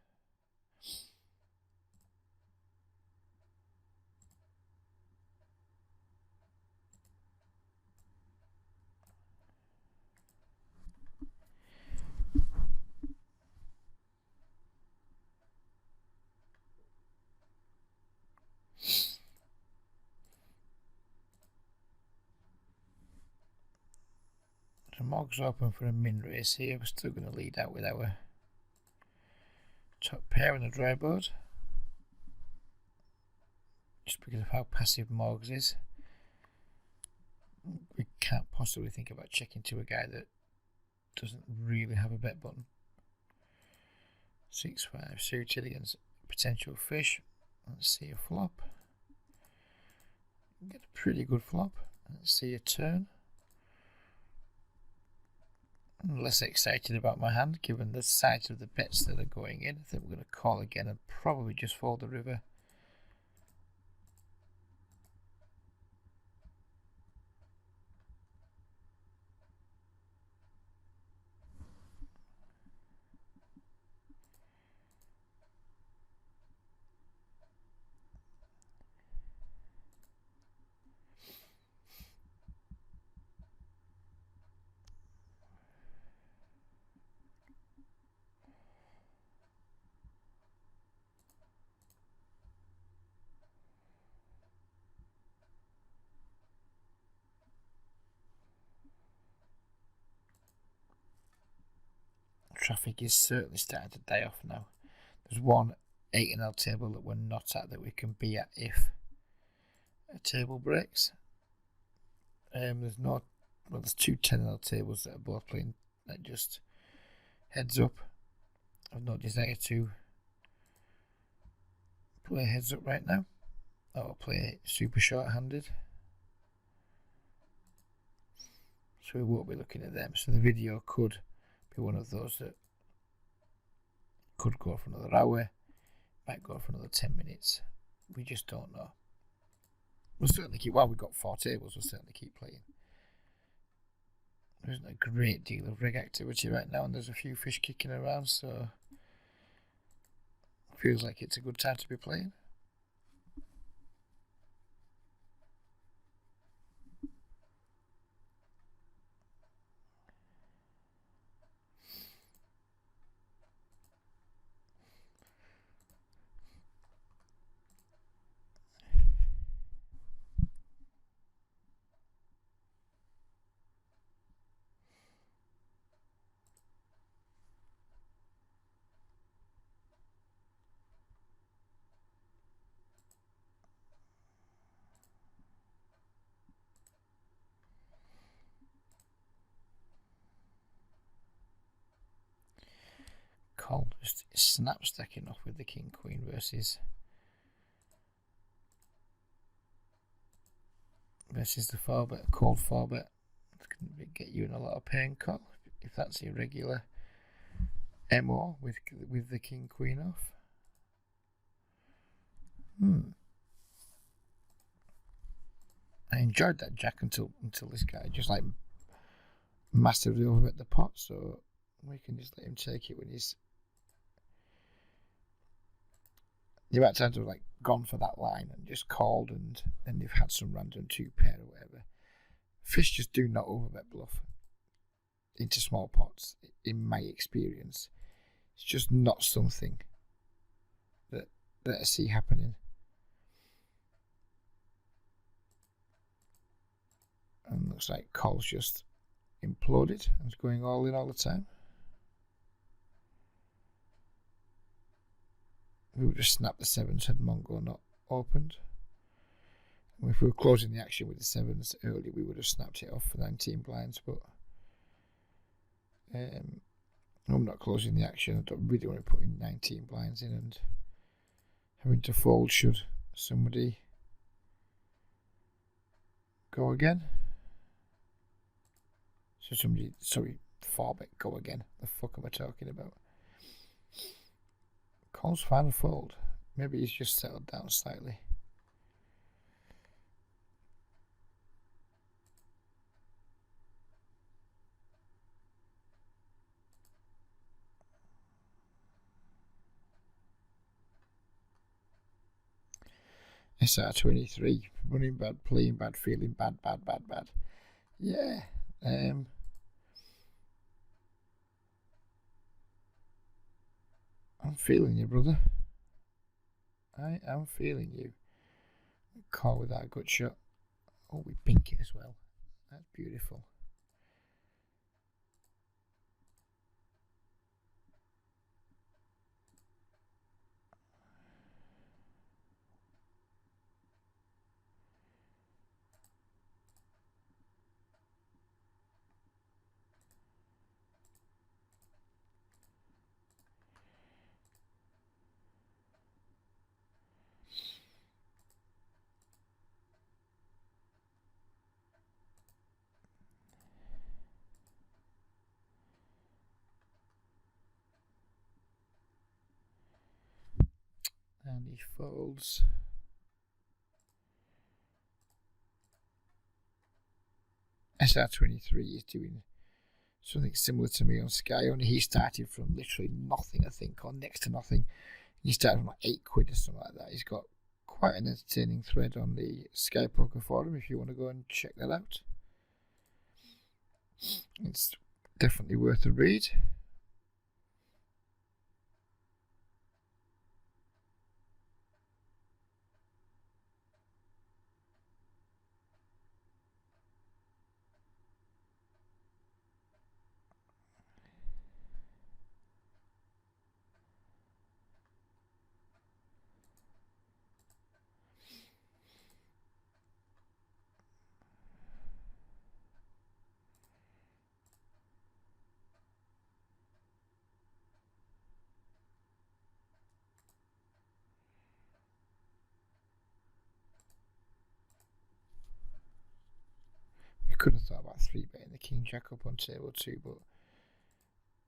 So Mog's open for a min race here. We're still going to lead out with our top pair on the dry board, just because of how passive Mog's is. We can't possibly think about checking to a guy that doesn't really have a bet button. 6-5 suited against potential fish. Let's see a flop. Get a pretty good flop. Let's see a turn. I'm less excited about my hand given the size of the bets that are going in. I think we're going to call again and probably just fold the river. Traffic is certainly starting to die off now. There's one 8-0 table that we're not at that we can be at if a table breaks. There's 2 10-0 tables that are both playing at just heads up. I've no desire to play heads up right now. I'll play super short-handed. So we won't be looking at them. So the video could be one of those that could go for another hour, might go for another 10 minutes. We just don't know. We'll certainly keep, while we've got 4 tables, we'll certainly keep playing. There isn't a great deal of rig activity right now, and there's a few fish kicking around, so it feels like it's a good time to be playing. call. Just snap stacking off with the king queen versus the 4-bet, cold 4-bet. It's going to get you in a lot of pain, call, if that's your regular MO with the king queen off. I enjoyed that jack until this guy just like massively overbet the pot, so we can just let him take it when he's the amount of times I've like gone for that line and just called, and then they've had some random 2-pair or whatever. Fish just do not overbet bluff into small pots, in my experience. It's just not something that I see happening. And looks like call's just imploded and is going all in all the time. We would just snap the 7s had Mongo not opened. And if we were closing the action with the 7s early, we would have snapped it off for 19 blinds, but I'm not closing the action. I don't really want to put in 19 blinds in and having to fold should somebody go again. So 4-bet go again. The fuck am I talking about? Call's final fold. Maybe he's just settled down slightly. SR23, running bad, playing bad, feeling bad. Yeah. I'm feeling you, brother. I am feeling you. Call with that good shot. Oh, we pink it as well. That's beautiful. And he folds. SR23 is doing something similar to me on Sky, only he started from literally nothing, I think, or next to nothing. He started from like 8 quid or something like that. He's got quite an entertaining thread on the Sky Poker Forum if you want to go and check that out. It's definitely worth a read. We could have thought about 3-betting the King Jack up on table 2, but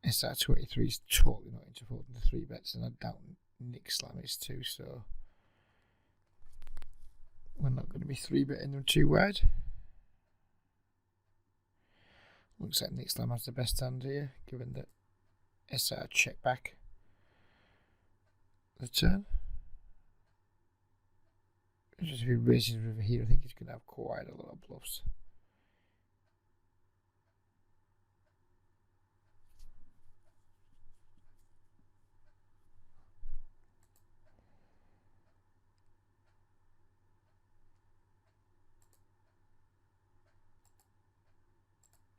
SR23 is totally not into folding the 3-bets, and I doubt Nick Slam is too, so we're not going to be 3-betting them too wide. Looks like Nick Slam has the best hand here, given that SR check back the turn. Just if he raises river here, I think he's going to have quite a lot of bluffs.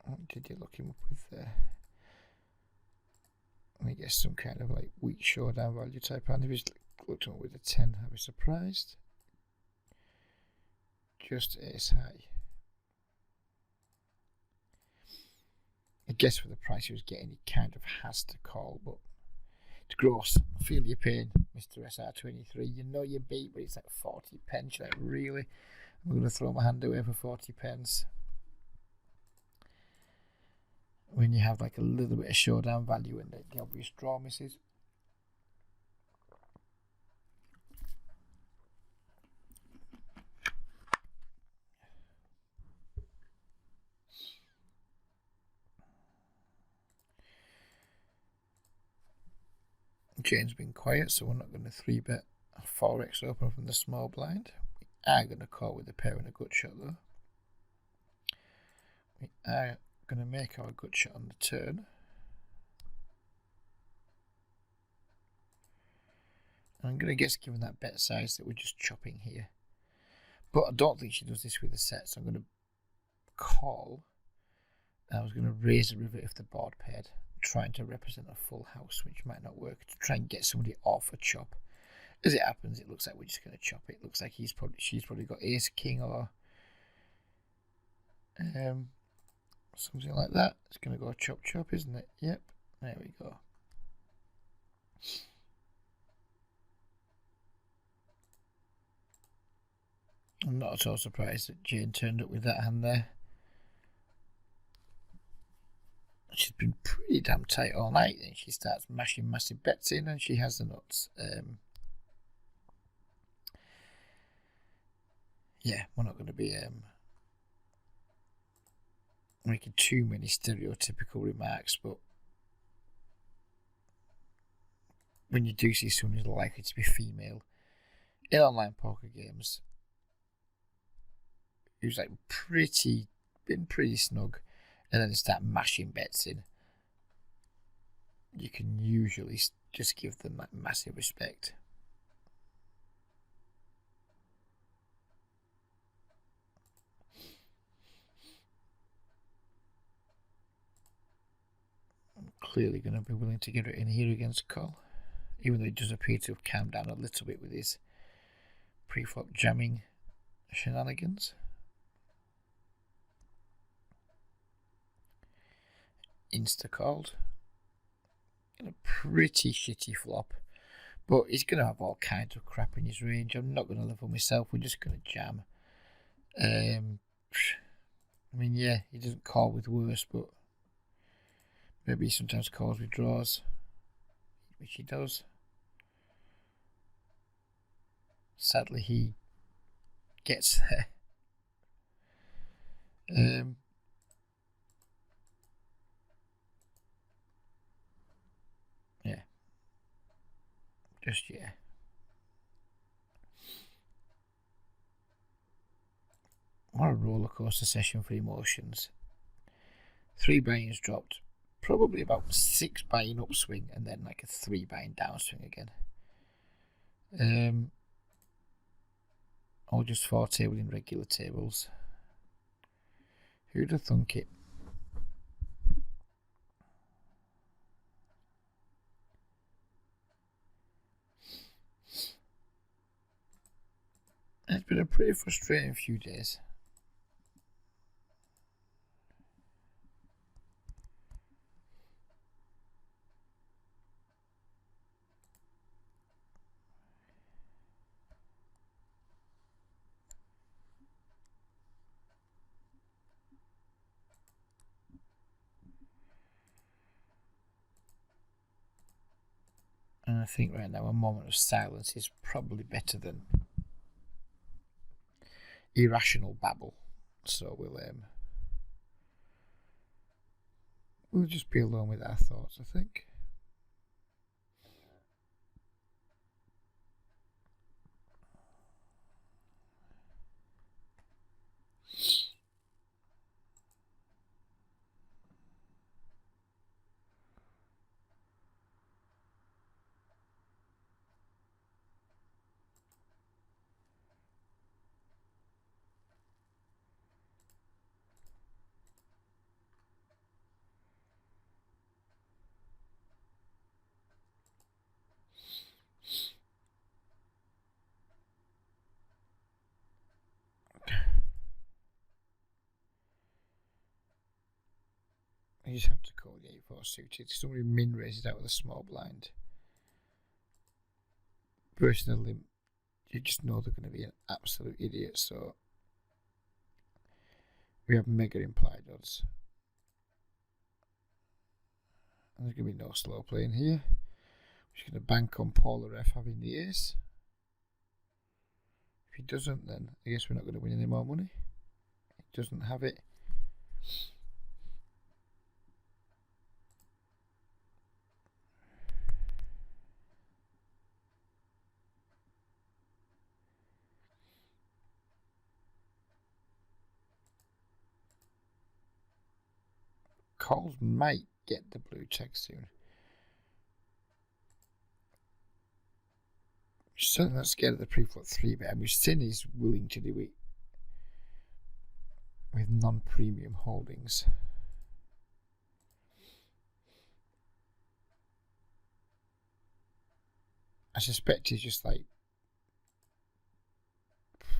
What did you look him up with there? I guess some kind of like weak showdown value type hand. If he's looked up with a 10, I'd be surprised. Just ace high. I guess for the price he was getting, he kind of has to call, but It's gross. Feel your pain, Mr. SR23. You know you beat, but it's like 40 pence. You're like, really? I'm going to throw my hand away for 40 pence. When you have like a little bit of showdown value and the obvious draw misses. Jane's been quiet, so we're not going to 3-bet a 4x open from the small blind. We are going to call with a pair and a gut shot though. We are going to make our gut shot on the turn. And I'm going to guess, given that bet size, that we're just chopping here. But I don't think she does this with a set, so I'm going to call. I was going to raise the river if the board paired, trying to represent a full house, which might not work, to try and get somebody off a chop. As it happens, it looks like we're just going to chop it. It looks like she's probably got ace king or something like that. It's going to go chop chop, isn't it? Yep, there we go. I'm not at all surprised that Jane turned up with that hand there. She's been pretty damn tight all night, and she starts mashing massive bets in, and she has the nuts. Yeah, we're not going to be making too many stereotypical remarks, but when you do see someone who's likely to be female in online poker games, who's like been pretty snug, and then they start mashing bets in, you can usually just give them that massive respect. I'm clearly going to be willing to get it in here against Cole, even though he does appear to have calmed down a little bit with his pre-flop jamming shenanigans. Insta-called. A pretty shitty flop, but he's going to have all kinds of crap in his range. I'm not going to level myself, we're just going to jam. I mean, yeah, he doesn't call with worse, but maybe he sometimes calls with draws, which he does. Sadly, he gets there. Yeah. Just, yeah. What a roller coaster session for emotions. 3 buy-ins dropped, probably about 6 buy-in upswing, and then like a 3 buy-in downswing again. Or just 4 table in regular tables. Who'd have thunk it? It's been a pretty frustrating few days. And I think right now a moment of silence is probably better than irrational babble. So we'll just be alone with our thoughts, I think. I just have to call the 8-4 suited. Somebody min raises out with a small blind. bursting a limp, you just know they're going to be an absolute idiot. So we have mega implied odds. And there's going to be no slow playing here. We're just going to bank on Paul Ref having the ace. If he doesn't, then I guess we're not going to win any more money. He doesn't have it. Coles might get the blue tag soon. Certainly not scared of the pre-flop 3-bet, and we've seen he's willing to do it with non-premium holdings. I suspect he's just like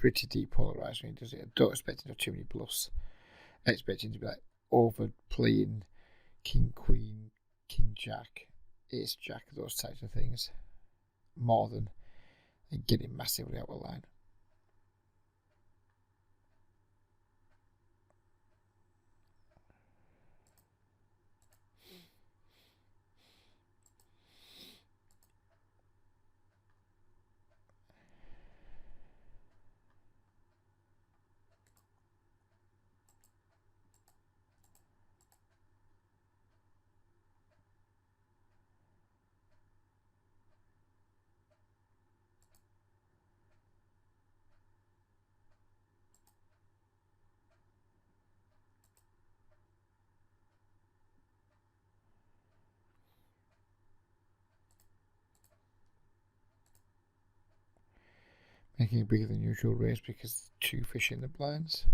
pretty depolarised when he does it. I don't expect him to have too many bluffs. I expect him to be like overplaying King Queen, King Jack, Ace Jack, those types of things, more than getting massively out of line. Making a bigger than usual raise because 2 fish in the blinds.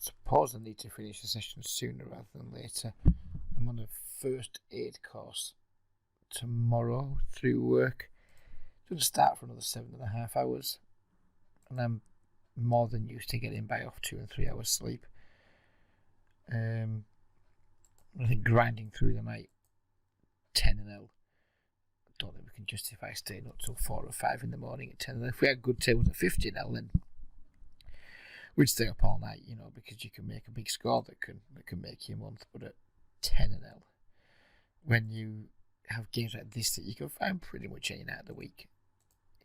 Suppose I need to finish the session sooner rather than later. I'm on a first aid course tomorrow through work. It's going to start for another 7.5 hours, and I'm more than used to getting by off 2 and 3 hours sleep. I think grinding through the night 10 and L. I don't think we can justify staying up till 4 or 5 in the morning at 10 and L. If we had good tables at 50 L, then we'd stay up all night, because you can make a big score that can make you a month. But at 10 and L, when you have games like this that you can find pretty much any night of the week,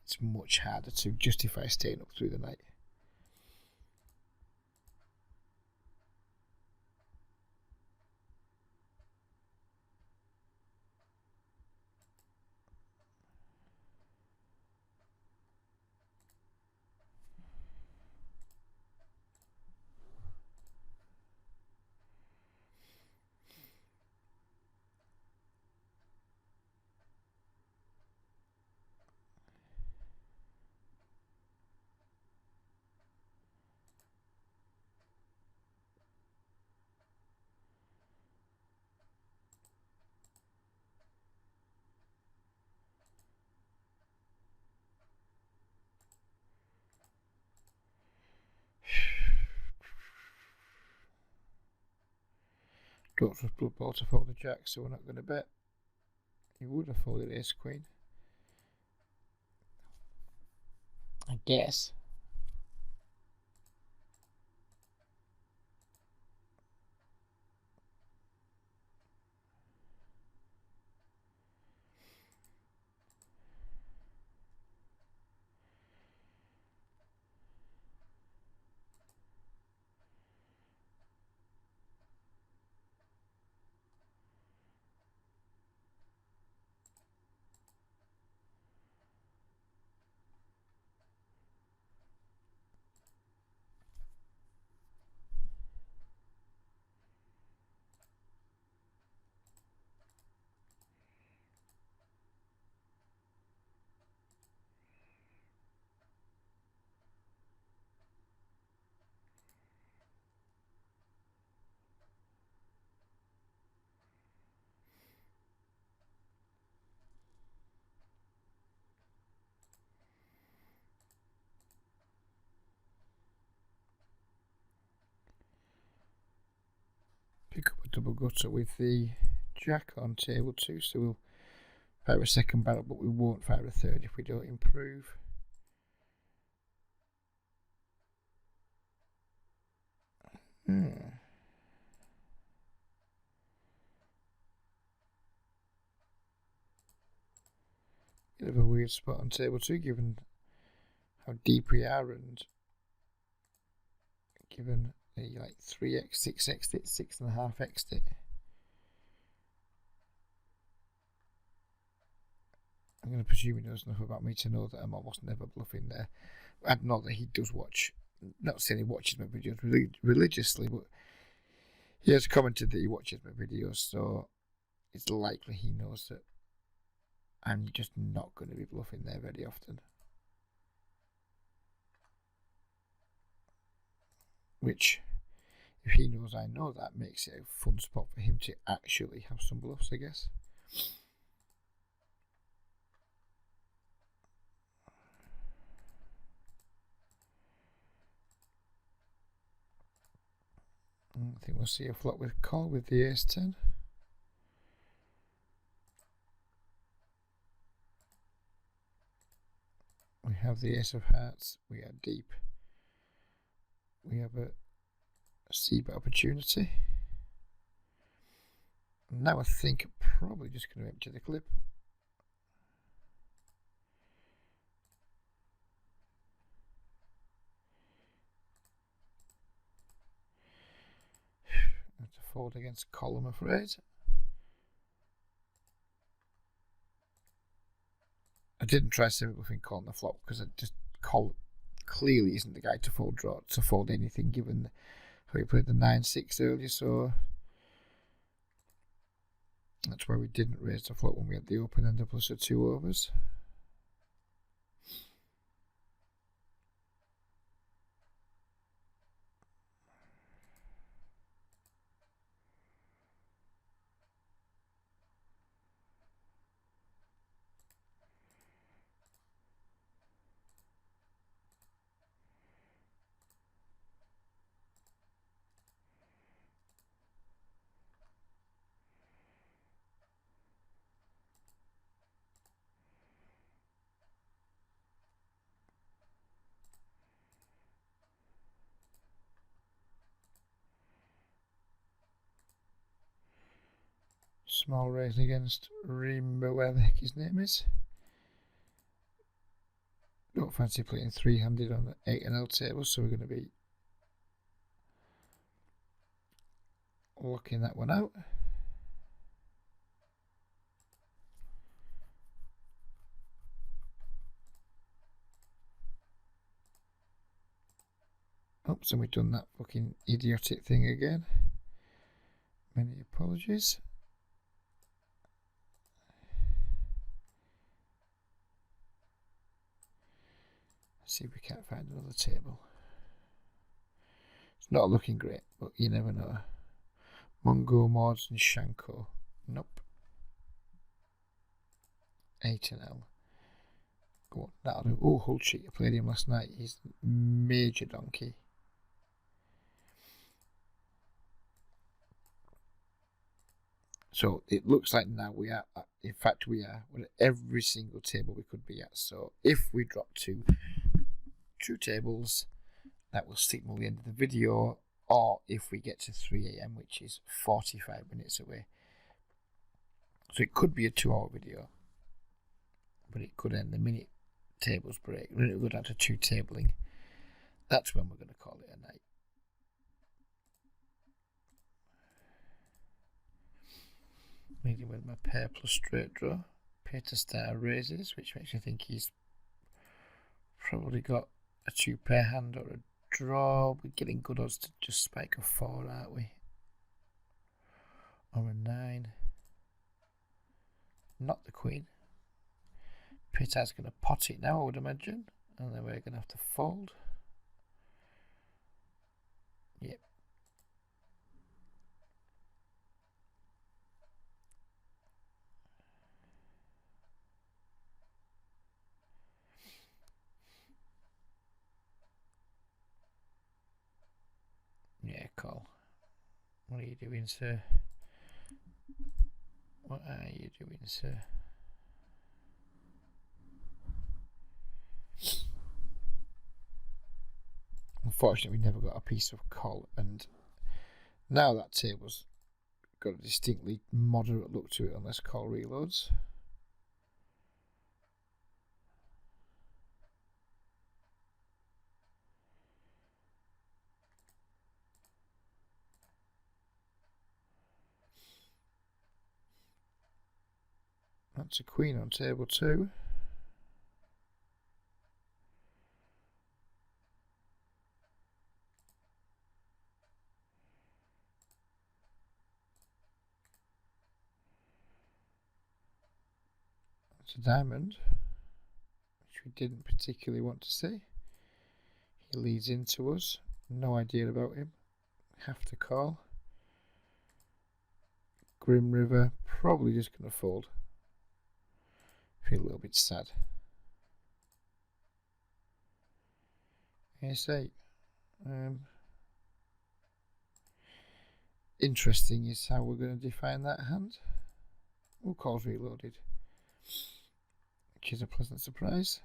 it's much harder to justify staying up through the night. Don't trust Blood Bowl to fold the jack, so we're not going to bet. He would have folded ace queen. I guess. Pick up a double gutter with the jack on table 2, so we'll fire a second barrel, but we won't fire a third if we don't improve. Bit of a weird spot on table 2, given how deep we are, and given the 3x, 6 exit, 6.5 exit. I'm going to presume he knows enough about me to know that I was never bluffing there. I know that he does watch, not saying he watches my videos religiously, but he has commented that he watches my videos, so it's likely he knows that I'm just not going to be bluffing there very often. Which, if he knows I know that, makes it a fun spot for him to actually have some bluffs, I guess. I think we'll see a flop with call with the ace-10. We have the ace of hearts. We are deep. We have a c-bet opportunity. Now I think I'm probably just going to empty the clip. I have to fold against call, I'm afraid. I didn't try semi-bluffing call on the flop because I just call clearly isn't the guy to fold anything given how he played the 9-6 earlier, so that's why we didn't raise the flop when we had the open ender plus the 2 overs. Small raise against Rimbo, where the heck his name is. Don't fancy playing 3-handed on the 8-L table, so we're going to be locking that one out. Oops, and we've done that fucking idiotic thing again. Many apologies. Let's see if we can't find another table. It's not looking great, but you never know. Mungo, Mods and Shanko. Nope. 8-L. Go on, that'll do. Oh, Hull Cheat, I played him last night. He's major donkey. So it looks like now we are, in fact we are, we're at every single table we could be at. So if we drop 2, 2 tables, that will signal the end of the video, or if we get to 3 AM, which is 45 minutes away. So it could be a 2-hour video, but it could end the minute tables break. When it will go down to 2 tabling, that's when we're going to call it a night. Leading with my pair plus straight draw. Pair to star raises, which makes you think he's probably got a 2-pair hand or a draw. We're getting good odds to just spike a 4, aren't we? Or a 9. Not the queen. Pair's going to pot it now, I would imagine. And then we're going to have to fold. Yep. Yeah, call. What are you doing, sir? What are you doing, sir? Unfortunately, we never got a piece of call, and now that table's got a distinctly moderate look to it unless call reloads. That's a queen on table 2. That's a diamond, which we didn't particularly want to see. He leads into us. No idea about him. Have to call. Grim River, probably just going to fold. Feel a little bit sad. Ace-8. Interesting is how we're going to define that hand. All calls reloaded, which is a pleasant surprise.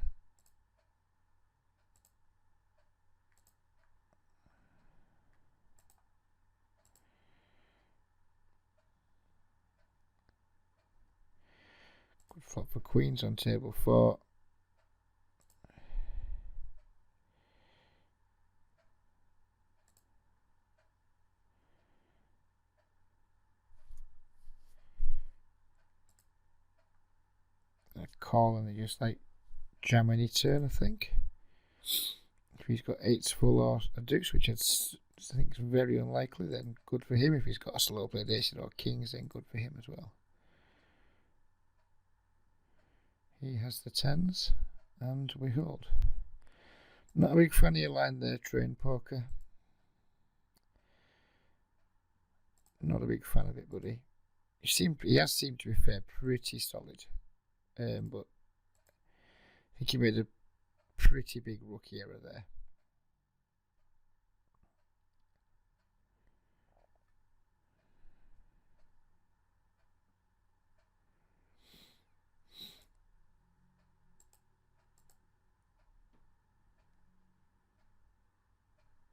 Good flop for queens on table 4. Call, and they just like jam any turn, I think. If he's got 8s full or a deuce, which I think is very unlikely, then good for him. If he's got a slow played ace or kings, then good for him as well. He has the 10s, and we hold. Not a big fan of your line there, Train Poker. Not a big fan of it, buddy. He has seemed, to be fair, pretty solid. But I think he made a pretty big rookie error there.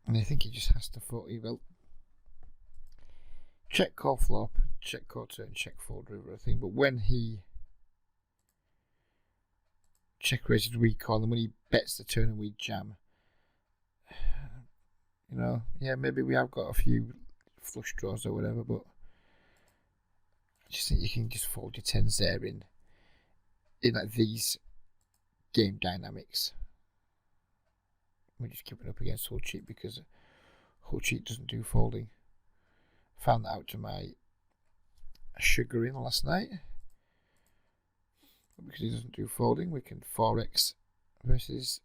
And I think he just has to fold. He will check call flop, check call turn, check fold river, I think. But when he check raised we call, and when he bets the turn and we jam, you know, yeah, maybe we have got a few flush draws or whatever, but I just think you can just fold your 10s there in like these game dynamics. We're just keeping up against Hull Cheat because Hull Cheat doesn't do folding. Found that out to my chagrin last night. But because he doesn't do folding, we can 4x versus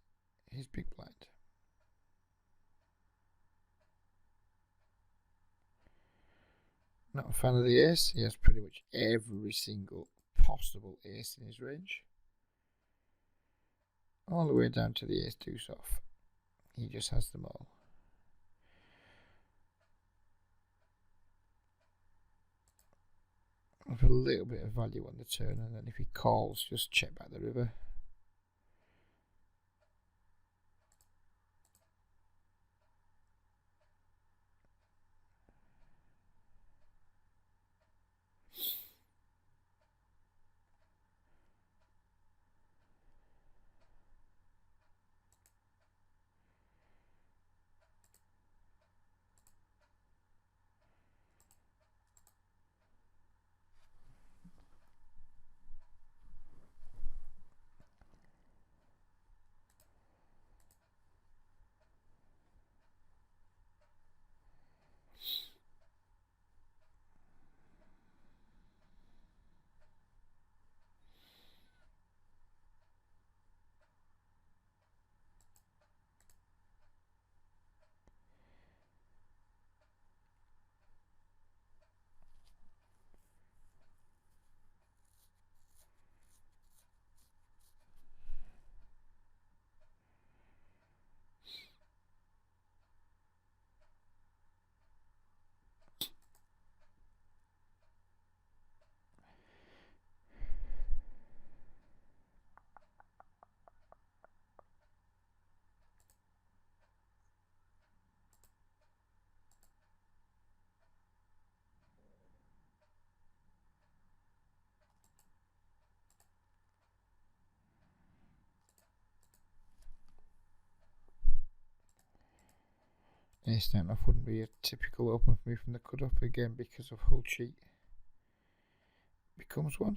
his big blind. Not a fan of the ace. He has pretty much every single possible ace in his range. All the way down to the ace deuce off. He just has them all. With a little bit of value on the turn, and then if he calls, just check back the river. Ace-9 off wouldn't be a typical open for me from the cut-up again because of hull cheat. Becomes one.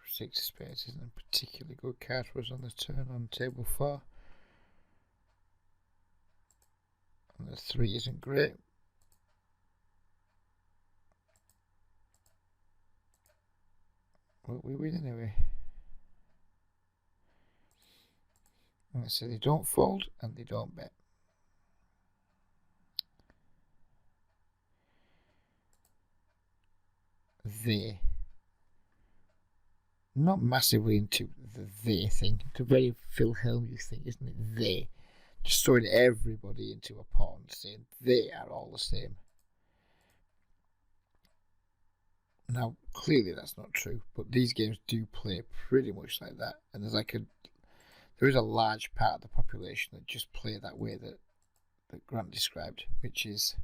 Six of spades isn't a particularly good card for us on the turn on table 4. And the 3 isn't great. But we win anyway. And I say they don't fold and they don't bet. They. Not massively into the they thing. It's a very Phil Hellmuth thing, isn't it? They. Just throwing everybody into a pot and saying they are all the same. Now, clearly that's not true, but these games do play pretty much like that. And there is a large part of the population that just play that way that Grant described, which is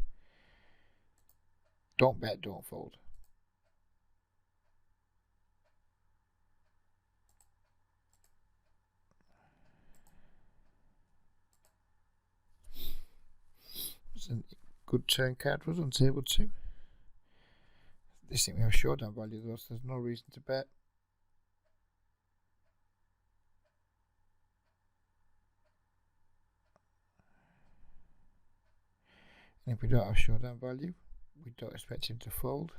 don't bet, don't fold. It's a good turn card for us on table 2. This thing we have showdown value though, so there's no reason to bet. And if we don't have showdown value, we don't expect him to fold.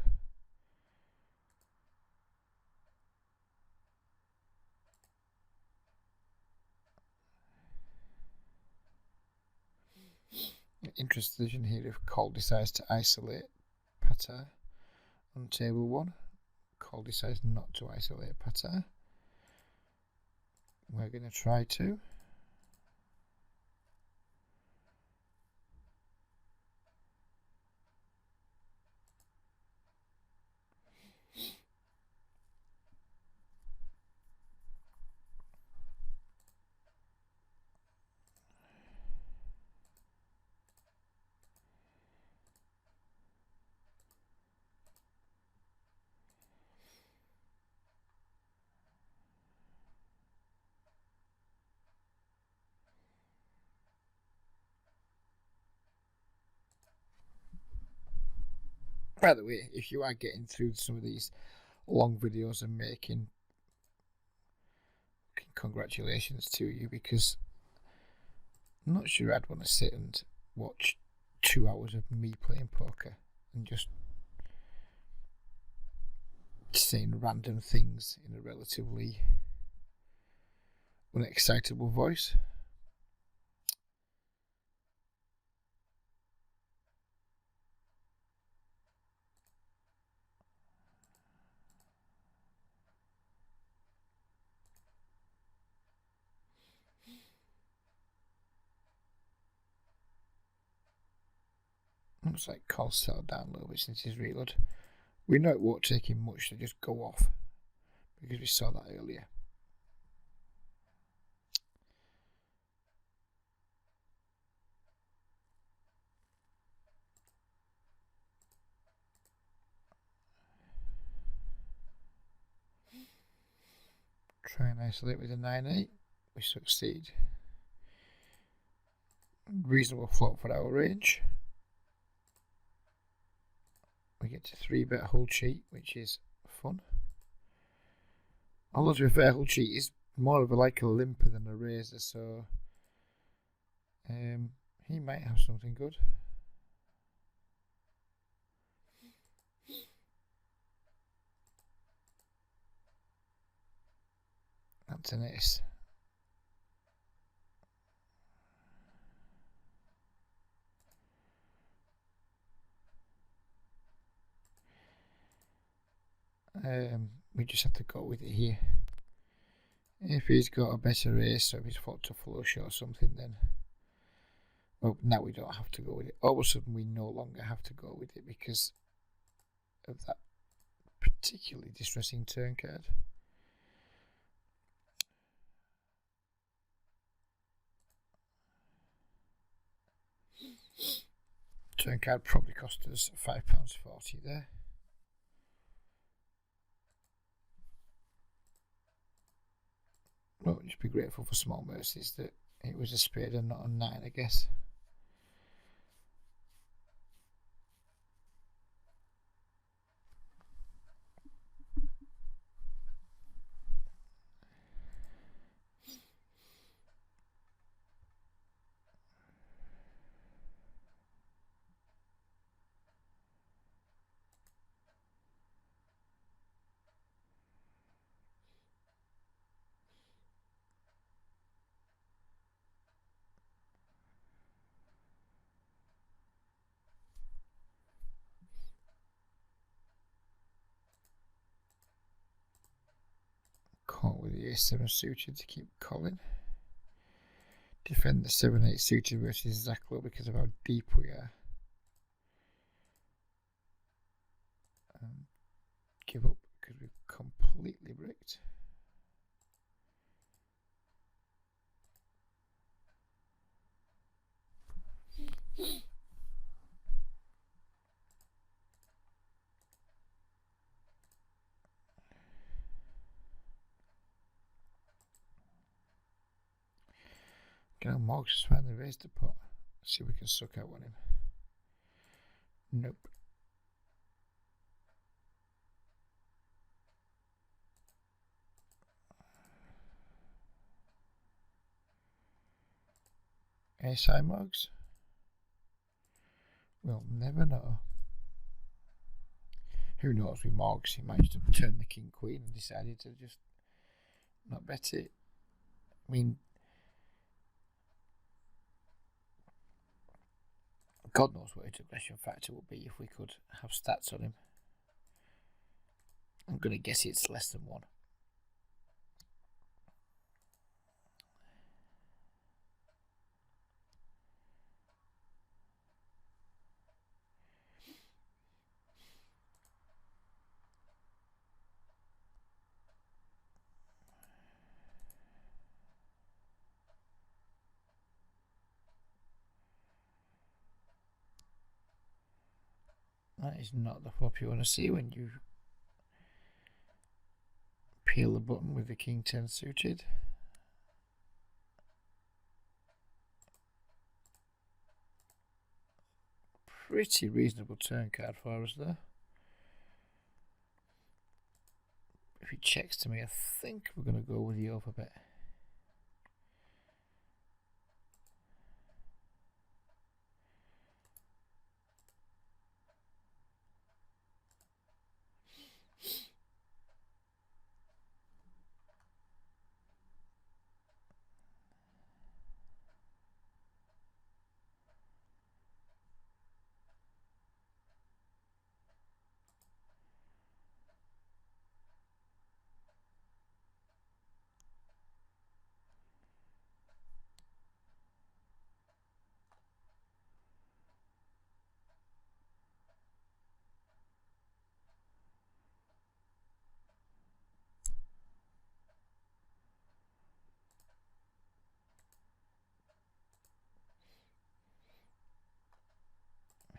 Interesting here if Cole decides to isolate Patar on table 1. Cole decides not to isolate Patar. We're going to try to. By the way, if you are getting through some of these long videos and making, congratulations to you, because I'm not sure I'd want to sit and watch 2 hours of me playing poker and just saying random things in a relatively unexcitable voice. Looks like Cole's settled down a little bit since his reload. We know it won't take him much to just go off, because we saw that earlier. Try and isolate with a 9-8. We succeed. Reasonable flop for our range. We get to 3-bet hull cheat, which is fun. Although to be fair, hull cheat is more of a limper than a razor, so he might have something good. That's an ace. We just have to go with it here. If he's got a better ace, or if he's fought to flush or something, then well, now we don't have to go with it. All of a sudden, we no longer have to go with it because of that particularly distressing turn card. Turn card probably cost us £5.40 there. Well, just be grateful for small mercies that it was a spade and not a 9, I guess. Call with the A7 suited to keep calling. Defend the 7-8 suited versus Zacklow because of how deep we are. Give up because we've completely bricked. Now Morgs has finally raised the pot. Let's see if we can suck out on him. Nope. Ace high Morgs? We'll never know. Who knows with Morgs, he might have turned the king queen and decided to just not bet it. I mean, God knows what his aggression factor would be if we could have stats on him. I'm going to guess it's less than 1. That is not the flop you want to see when you peel the button with the king 10 suited. Pretty reasonable turn card for us though. If he checks to me, I think we're going to go with the overbet.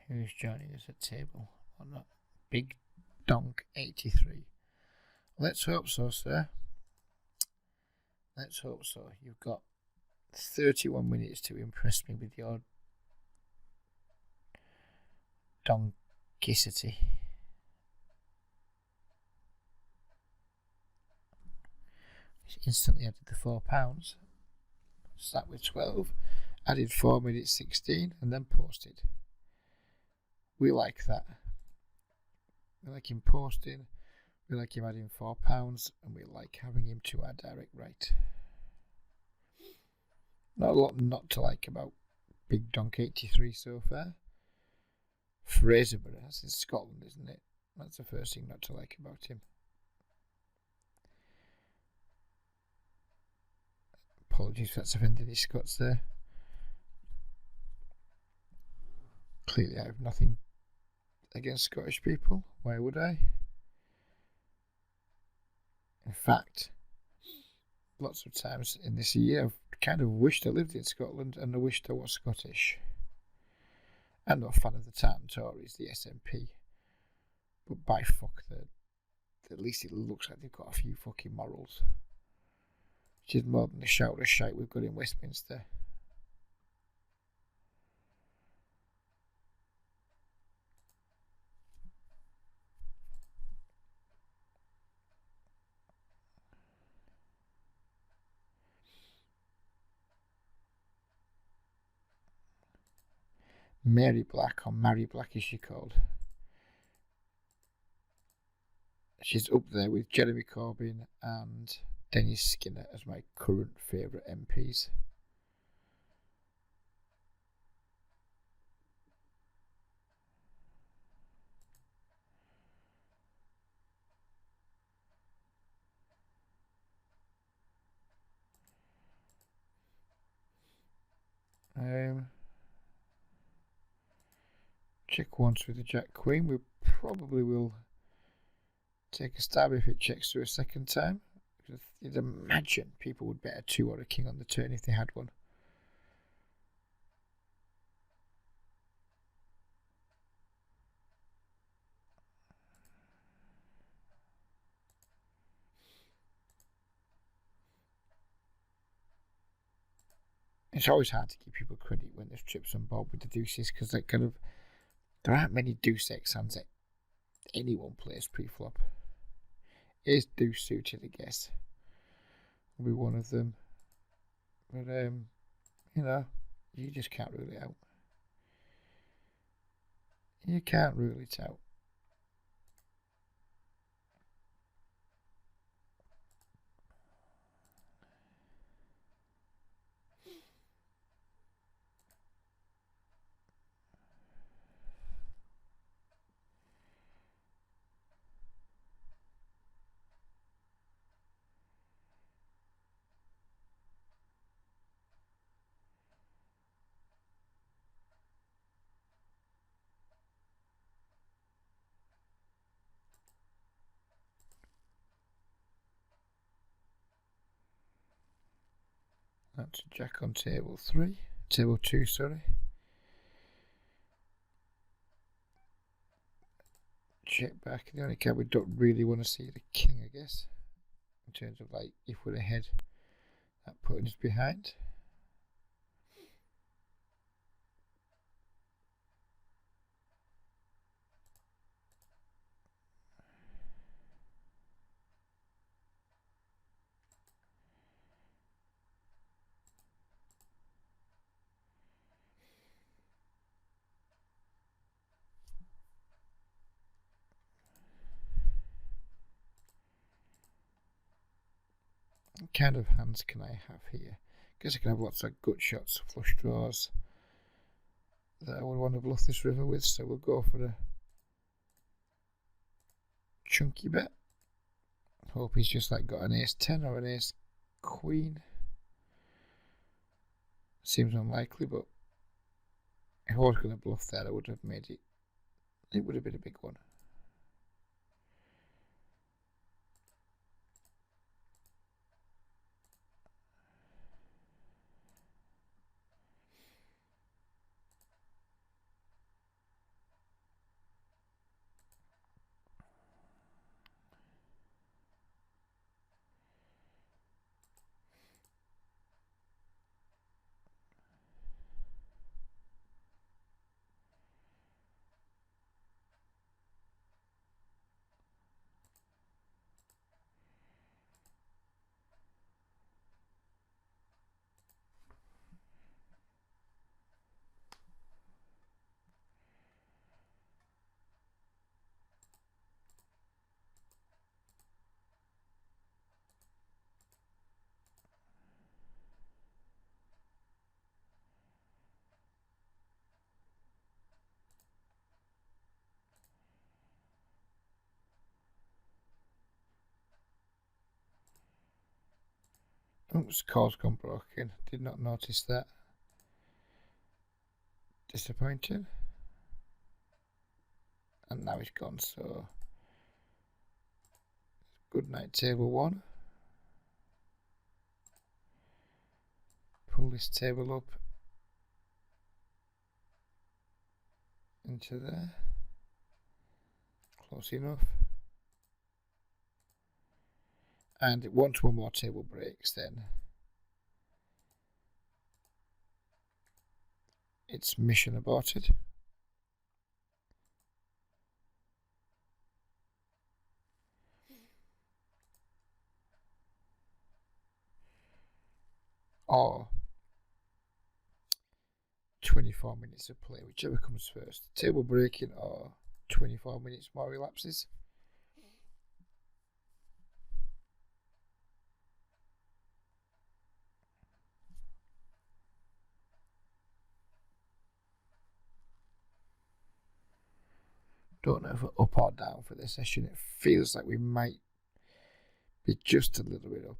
Who's joining us at table on that? Big Donk 83. Let's hope so, sir. Let's hope so. You've got 31 minutes to impress me with your donkicity. Instantly added the £4. Sat with 12. Added 4 minutes 16 and then posted. We like that. We like him posting, we like him adding £4, and we like having him to our direct right. Not a lot not to like about Big Donk 83 so far. Fraserburgh, that's in Scotland, isn't it? That's the first thing not to like about him. Apologies if that's offended any Scots there. Clearly I have nothing against Scottish people. Why would I? In fact, lots of times in this year I've kind of wished I lived in Scotland and I wished I was Scottish. I'm not a fan of the Tartan Tories, the SNP, but by fuck, at least it looks like they've got a few fucking morals. Which is more than the shout of shite we've got in Westminster. Mary Black, or Mary Black as she called. She's up there with Jeremy Corbyn and Dennis Skinner as my current favourite MPs. Check once with the Jack Queen. We probably will take a stab if it checks through a second time. You'd imagine people would bet a 2 or a king on the turn if they had one. It's always hard to give people credit when there's trips on board with the deuces, because there aren't many deuce X hands that anyone plays pre-flop. Is deuce suited, I guess, will be one of them. But you just can't rule it out. You can't rule it out. That's a jack on table 2, sorry. Check back. The only card we don't really want to see the king, I guess, in terms of if we're ahead, that putting us behind. What kind of hands can I have here? I guess I can have lots of gut shots, flush draws that I would want to bluff this river with, so we'll go for a chunky bet. Hope he's just got an ace-10 or an ace-queen. Seems unlikely, but if I was going to bluff that, I would have made it. It would have been a big one. Oops, card's gone broken. Did not notice that. Disappointed. And now it's gone, so good night, table 1. Pull this table up. into there. Close enough. And once one more table breaks, then it's mission aborted. Or 24 minutes of play, whichever comes first. Table breaking or 24 minutes more relapses. Don't know if we're up or down for this session. It feels like we might be just a little bit up.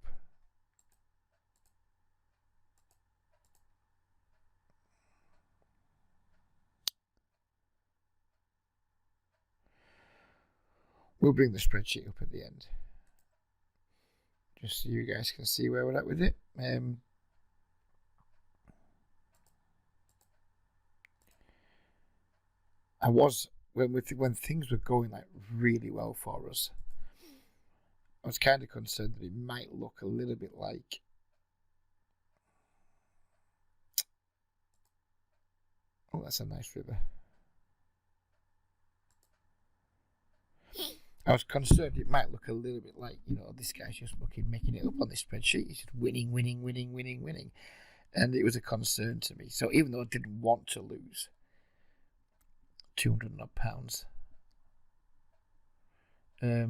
We'll bring the spreadsheet up at the end, just so you guys can see where we're at with it. I was, when things were going like really well for us, I was kind of concerned that it might look a little bit like oh, that's a nice river. I was concerned it might look a little bit like, you know, this guy's just fucking making it up on this spreadsheet. He's just winning. And it was a concern to me. So even though I didn't want to lose £200 odd, at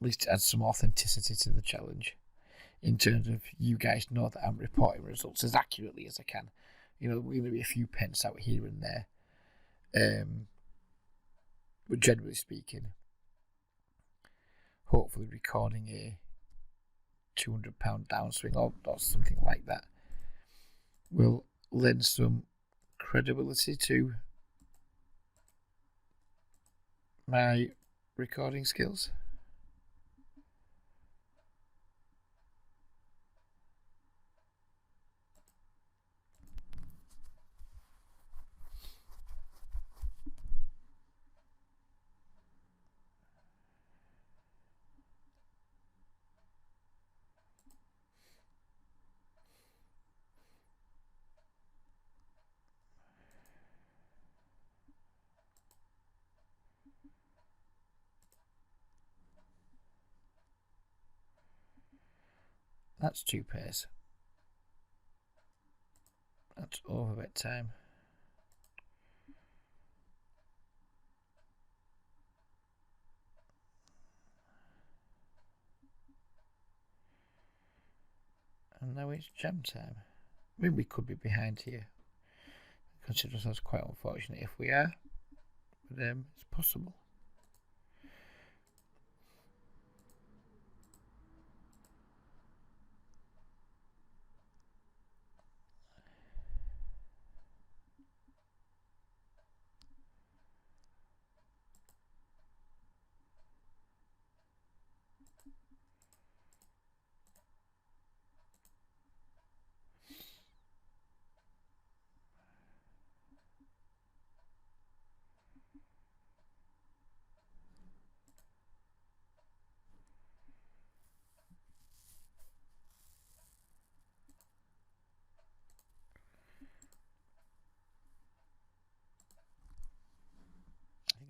least it adds some authenticity to the challenge in terms of you guys know that I'm reporting results as accurately as I can. You know, we're going to be a few pence out here and there. But generally speaking, hopefully recording a £200 downswing or something like that will lend some credibility to my recording skills. That's 2 pairs. That's over bedtime. And now it's jam time. I mean, we could be behind here. I consider ourselves quite unfortunate if we are. But it's possible.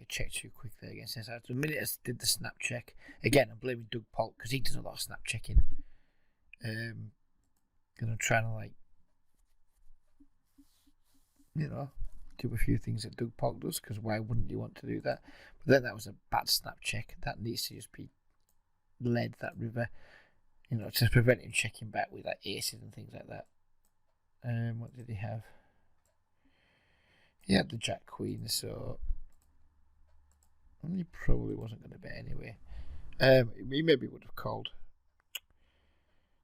Check too quick there against this. The minute I did the snap check, again, I'm blaming Doug Polk because he does a lot of snap checking. Because I'm trying to, like, you know, do a few things that Doug Polk does, because why wouldn't you want to do that? But then that was a bad snap check. That needs to just be led, that river, you know, to prevent him checking back with like aces and things like that. What did he have? He had the Jack Queen, so he probably wasn't going to bet anyway. He maybe would have called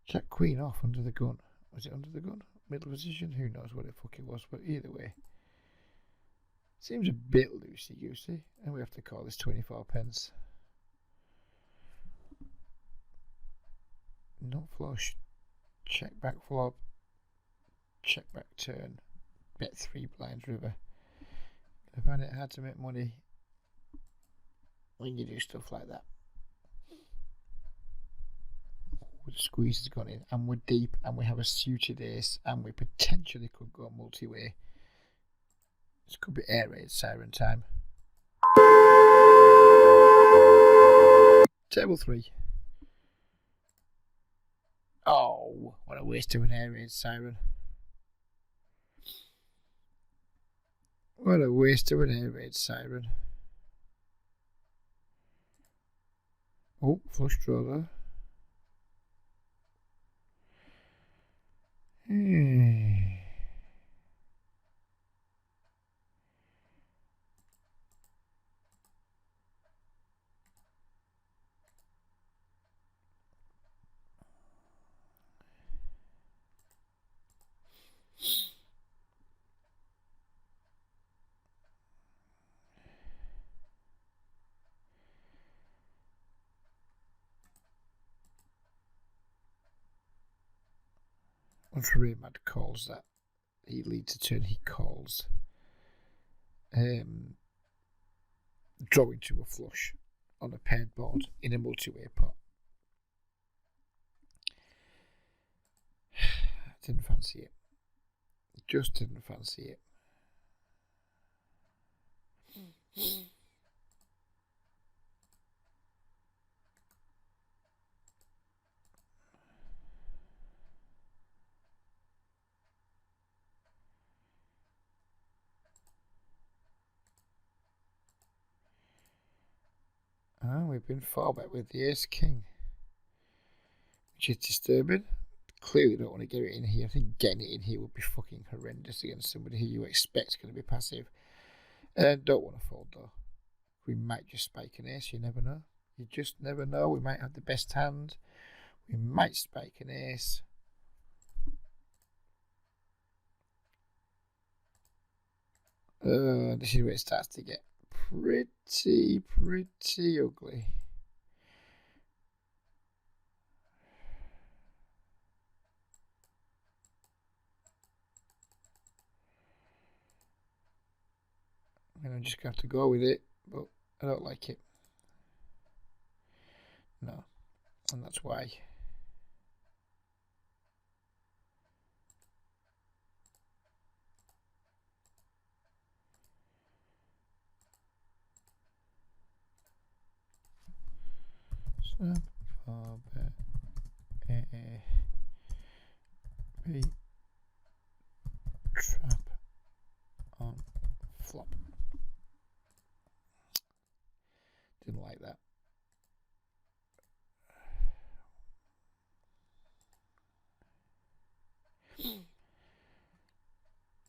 Jack Queen off under the gun. Was it under the gun? Middle position? Who knows what the fuck it was, but either way. Seems a bit loosey-goosey, and we have to call this 24 pence. Not flush. Check back flop. Check back turn. Bet 3 blinds river. I find it hard to make money when you do stuff like that. The squeeze has gone in, and we're deep, and we have a suited ace, and we potentially could go multi-way. This could be air raid siren time. Table 3. Oh, what a waste of an air raid siren. What a waste of an air raid siren. Oh, flush draw there. Once Raymad calls that, he leads a turn, he calls. Drawing to a flush on a paired board in a multi-way pot. Didn't fancy it. Just didn't fancy it. We've been 4-bet with the ace king, which is disturbing. Clearly don't want to get it in here. I think getting it in here would be fucking horrendous against somebody who you expect is going to be passive. Don't want to fold though. We might just spike an ace, you never know. You just never know. We might have the best hand. We might spike an ace. This is where it starts to get pretty ugly. And I'm just going to have to go with it, but I don't like it. No. And that's why. Snap, 4-bet, B, trap on flop. Didn't like that.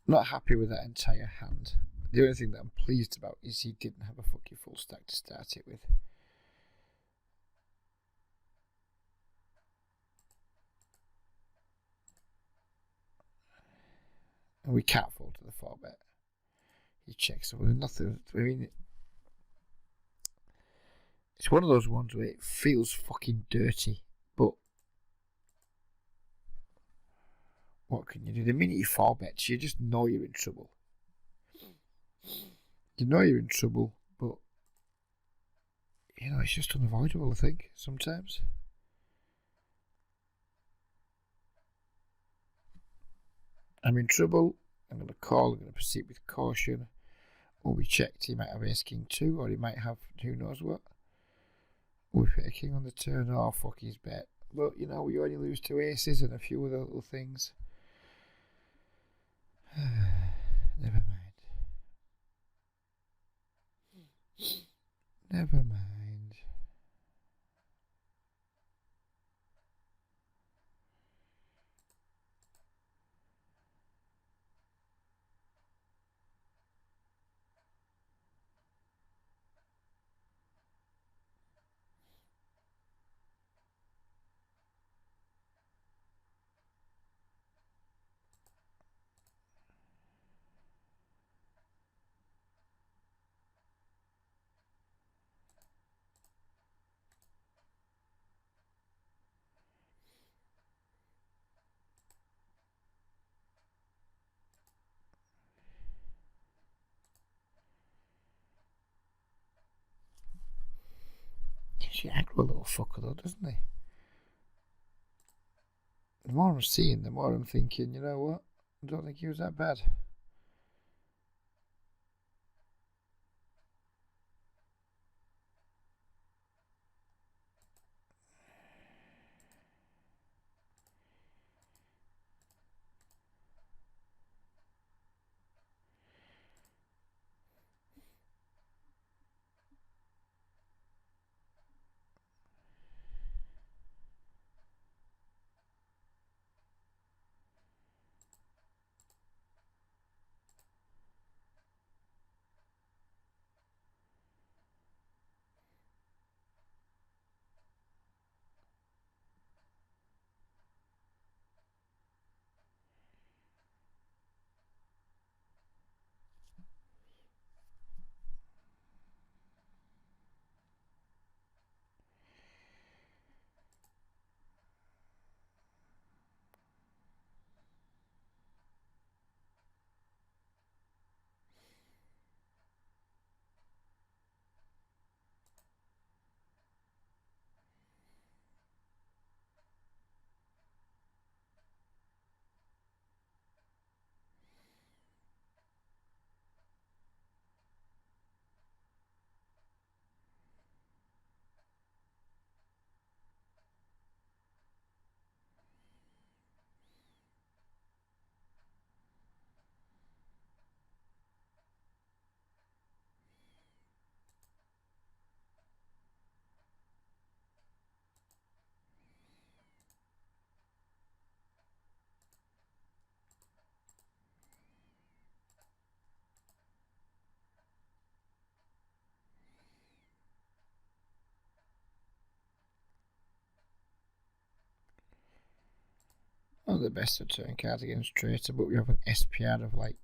Not happy with that entire hand. The only thing that I'm pleased about is he didn't have a fucking full stack to start it with. And we can't fold to the 4-bet. He checks. So nothing. I mean, it's one of those ones where it feels fucking dirty, but what can you do? The minute you 4-bet, you just know you're in trouble. You know you're in trouble, but you know it's just unavoidable. I think sometimes. I'm in trouble. I'm going to call. I'm going to proceed with caution. When we checked, he might have ace king 2, or he might have who knows what. We put a king on the turn. Oh, fuck his bet. But you know, we only lose 2 aces and a few other little things. Never mind. Never mind. She aggro a little fucker though, doesn't he? The more I'm seeing, the more I'm thinking, you know what? I don't think he was that bad. Not the best of turn cards against Traitor, but we have an SPR of like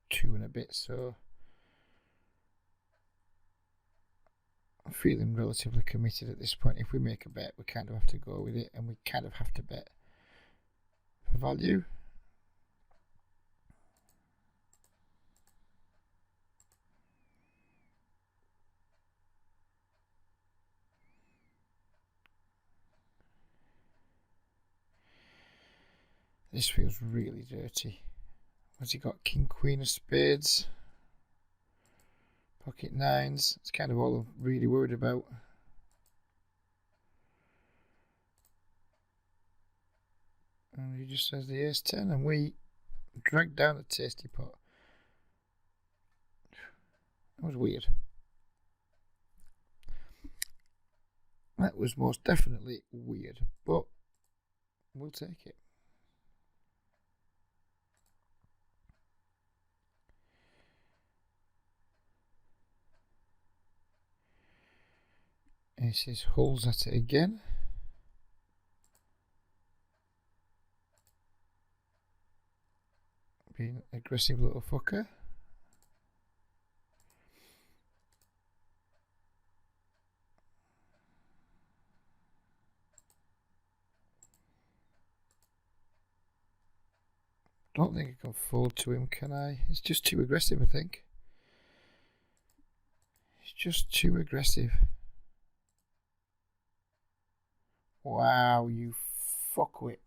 2 and a bit, so I'm feeling relatively committed at this point. If we make a bet, we kind of have to go with it, and we kind of have to bet for value. This feels really dirty. Has he got King, Queen of Spades? Pocket nines. It's kind of all I'm really worried about. And he just says the ace 10, and we drag down the tasty pot. That was weird. That was most definitely weird, but we'll take it. Aces holds at it again. Being an aggressive little fucker. Don't think I can fold to him, can I? It's just too aggressive, I think. It's just too aggressive. Wow, you fuckwit.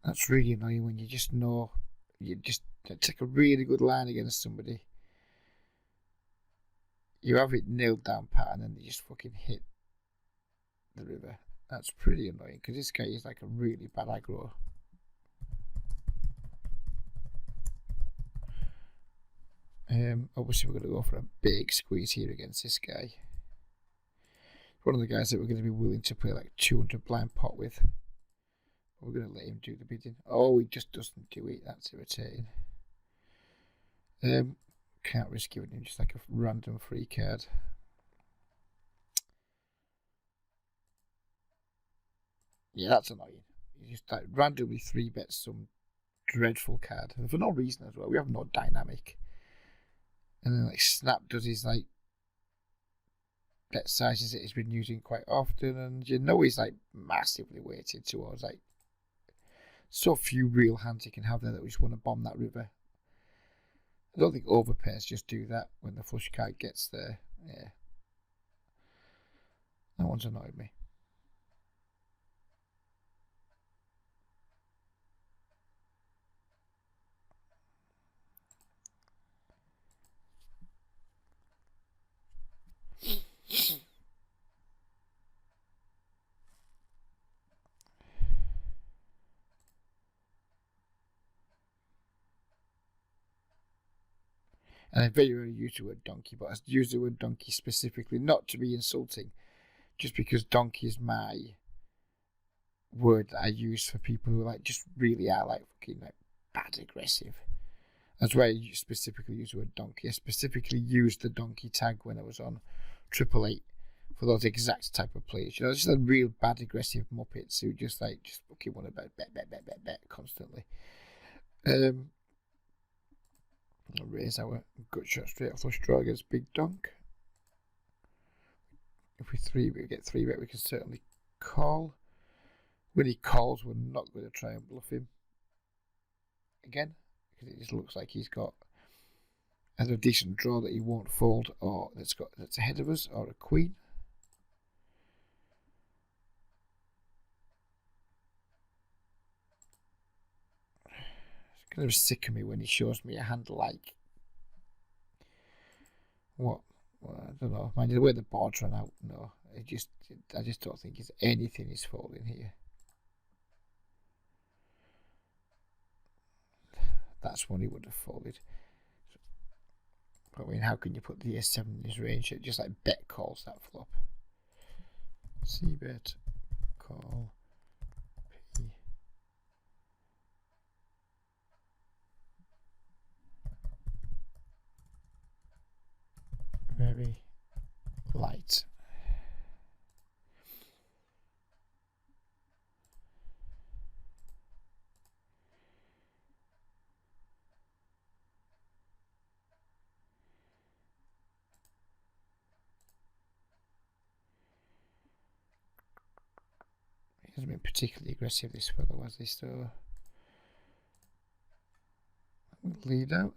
That's really annoying when you just know you just take a really good line against somebody. You have it nailed down pat and then they just fucking hit the river. That's pretty annoying because this guy is like a really bad aggro. Obviously we're going to go for a big squeeze here against this guy. One of the guys that we're going to be willing to play like 200 blind pot with. We're going to let him do the bidding. Oh, he just doesn't do it. That's irritating. Can't risk giving him just like a random free card. Yeah, that's annoying. You just like randomly 3-bet some dreadful card. And for no reason as well. We have no dynamic. And then like Snap does his like bet sizes that he's been using quite often, and you know he's like massively weighted towards like so few real hands he can have there that we just want to bomb that river. I don't think overpairs just do that when the flush card gets there. Yeah. That one's annoyed me. And I very rarely use the word donkey, but I use the word donkey specifically, not to be insulting, just because donkey is my word that I use for people who like just really are like fucking like bad aggressive. That's why I specifically use the word donkey. I specifically used the donkey tag when I was on 888 for those exact type of players. You know, just a real bad aggressive muppets who just fucking want to bet constantly. Raise our gut shot straight off flush draw against Big Donk. If we get 3-bet, we can certainly call. When he calls, we're not going to try and bluff him again, because it just looks like he's got either a decent draw that he won't fold, or that's ahead of us, or a queen. It's kind of sick of me when he shows me a hand like what? Well, I don't know. Mind you, the way the board's run out, no. I just don't think it's anything is folding here. That's when he would have folded. But I mean, how can you put the ace 7 in his range? It just like bet calls that flop. C-bet, call, P. Very light. He hasn't been particularly aggressive, this fellow, has he? So we'll lead out.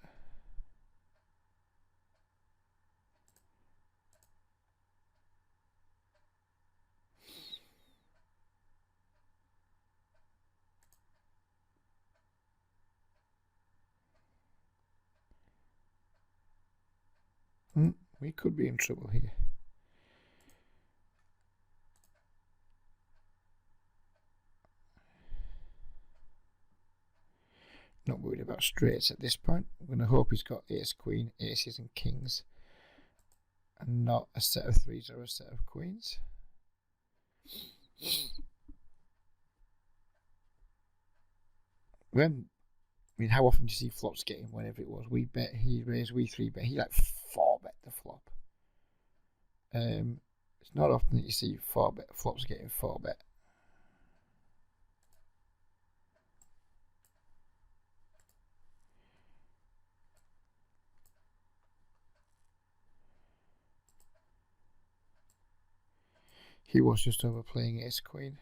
We could be in trouble here. Not worried about straights at this point. I'm going to hope he's got ace, queen, aces and kings, and not a set of threes or a set of queens. How often do you see flops getting whenever it was? We bet, he raised, we 3-bet. He like 4-bet the flop. It's not often that you see 4-bet flops getting 4-bet. He was just overplaying ace queen.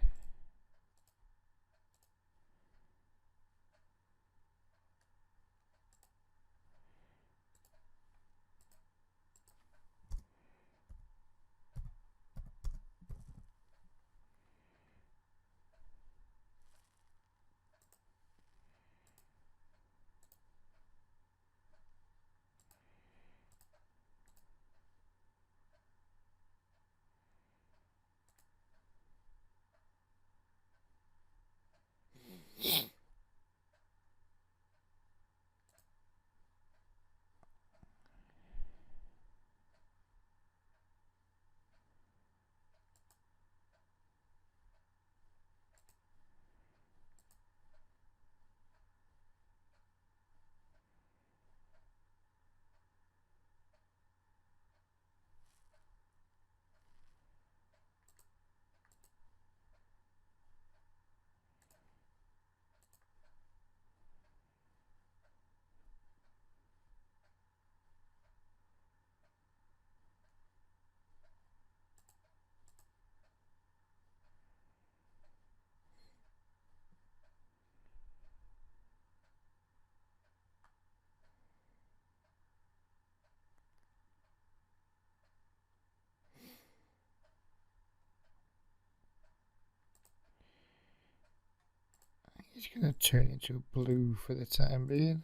It's going to turn into a blue for the time being.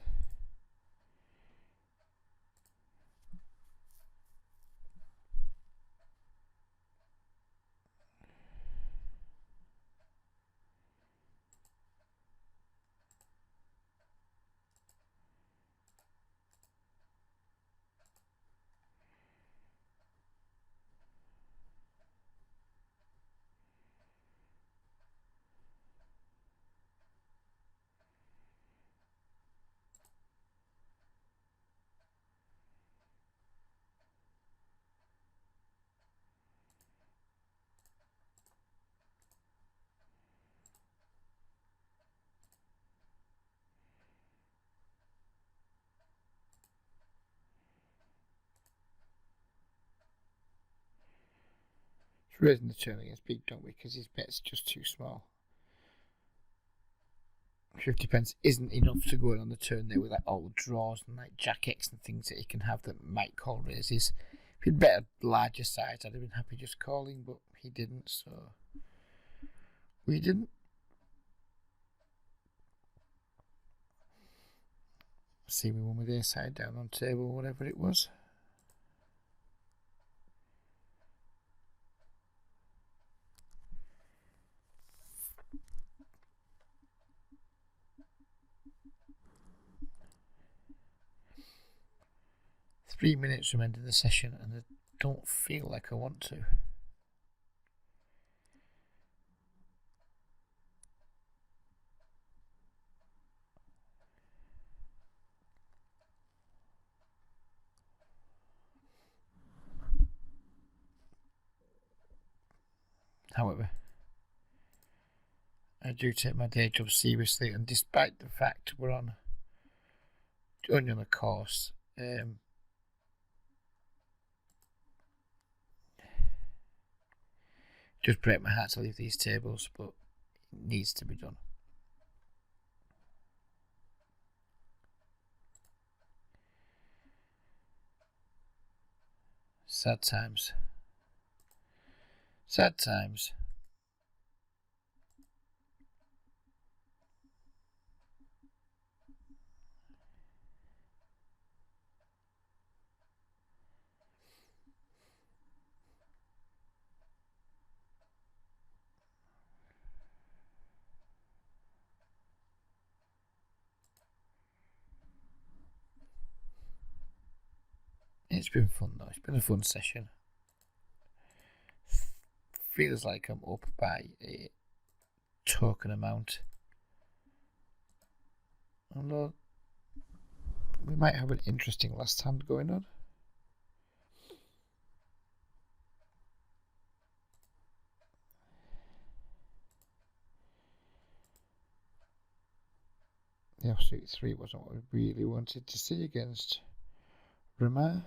It's raising the turn against Big Dog because his bet's just too small. 50p isn't enough to go in on the turn there with like all the draws and like Jack X and things that he can have that might call raises. If he'd bet a larger size, I'd have been happy just calling, but he didn't, so we didn't. See, we won with ace side down on table, whatever it was. Three minutes from ending the session, and I don't feel like I want to. However, I do take my day job seriously, and despite the fact we're only on a course, just break my heart to leave these tables, but it needs to be done. Sad times. Sad times. It's been fun though. It's been a fun session. Feels like I'm up by a token amount. Although we might have an interesting last hand going on. The offsuit 3 wasn't what we really wanted to see against Ramar.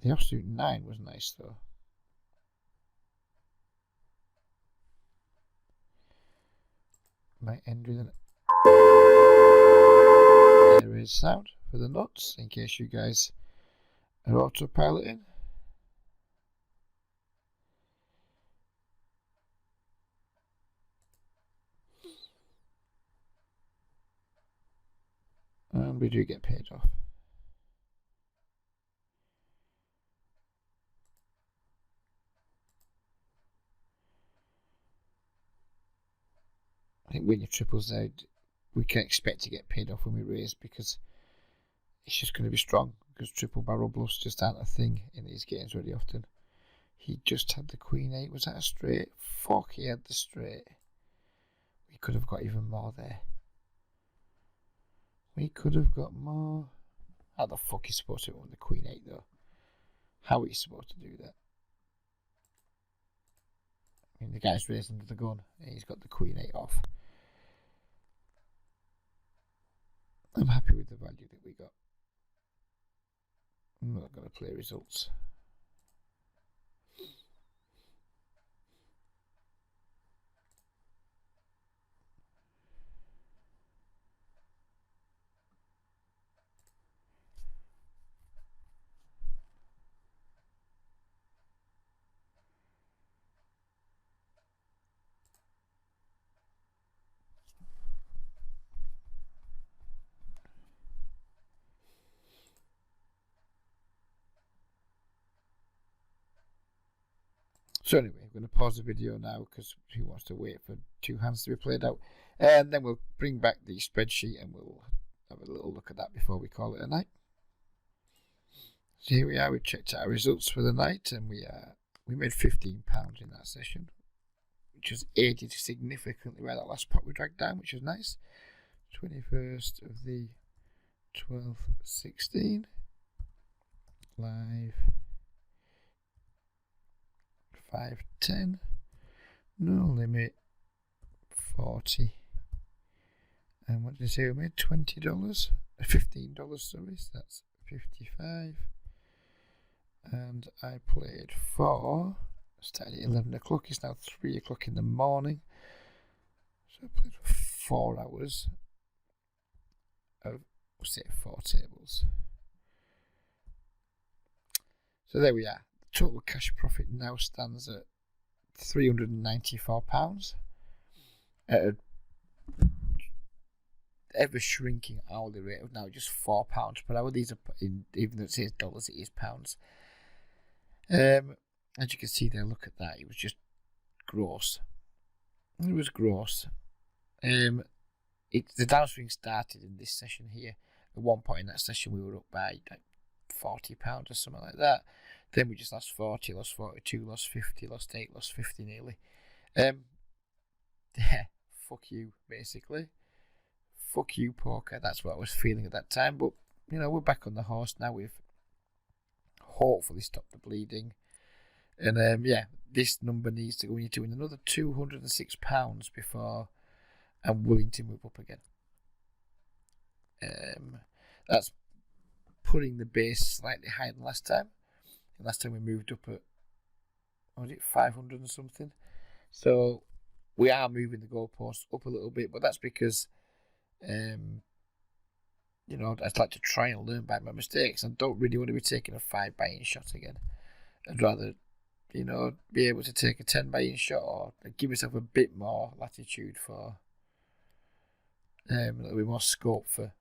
The offsuit 9 was nice though. Might end with an air raid sound for the nuts in case you guys are autopiloting. And we do get paid off. I think when your triples out, we can expect to get paid off when we raise because it's just going to be strong because triple barrel bluffs just aren't a thing in these games very often. He just had the queen 8. Was that a straight? Fuck, he had the straight. We could have got even more there. We could have got more. How the fuck is supposed to own the queen 8 though? How are you supposed to do that? I mean, the guy's raised under the gun and he's got the queen 8 off. I'm happy with the value that we got. I'm not going to play results. So anyway, I'm going to pause the video now because who wants to wait for two hands to be played out? And then we'll bring back the spreadsheet and we'll have a little look at that before we call it a night. So here we are. We checked our results for the night, and we made £15 in that session, which was aided significantly by that last pot we dragged down, which was nice. 21st of the 12th, 16 live. 510, no limit, 40, and what did I say we made? $20, $15, sorry, so that's 55, and I played for, started at 11 o'clock, it's now 3 o'clock in the morning, so I played for 4 hours of, say, 4 tables. So there we are. Total cash profit now stands at £394 at an ever shrinking hourly rate of now just £4 per hour. These are, even though it says dollars, it is pounds. As you can see there, look at that. It was just gross. It was gross. The downswing started in this session here. At one point in that session, we were up by like £40 or something like that. Then we just lost 40, lost 42, lost 50, lost 8, lost 50 nearly. Yeah, fuck you, basically. Fuck you, poker. That's what I was feeling at that time. But, you know, we're back on the horse now. We've hopefully stopped the bleeding. And, yeah, this number needs to go into another £206 before I'm willing to move up again. That's putting the base slightly higher than last time. Last time we moved up at, what was it, 500 and something. So we are moving the goalposts up a little bit, but that's because, you know, I'd like to try and learn by my mistakes. I don't really want to be taking a 5 buy-in shot again. I'd rather, you know, be able to take a 10 buy-in shot or give myself a bit more latitude for, a little bit more scope for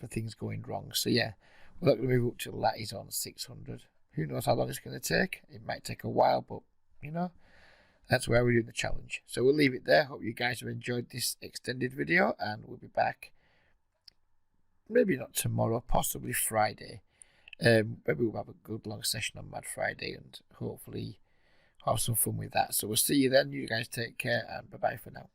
things going wrong. So yeah, we're not going to move up till that is on 600. Who knows how long it's going to take? It might take a while, but, you know, that's where we're doing the challenge. So we'll leave it there. Hope you guys have enjoyed this extended video, and we'll be back maybe not tomorrow, possibly Friday. Maybe we'll have a good long session on Mad Friday and hopefully have some fun with that. So we'll see you then. You guys take care, and bye-bye for now.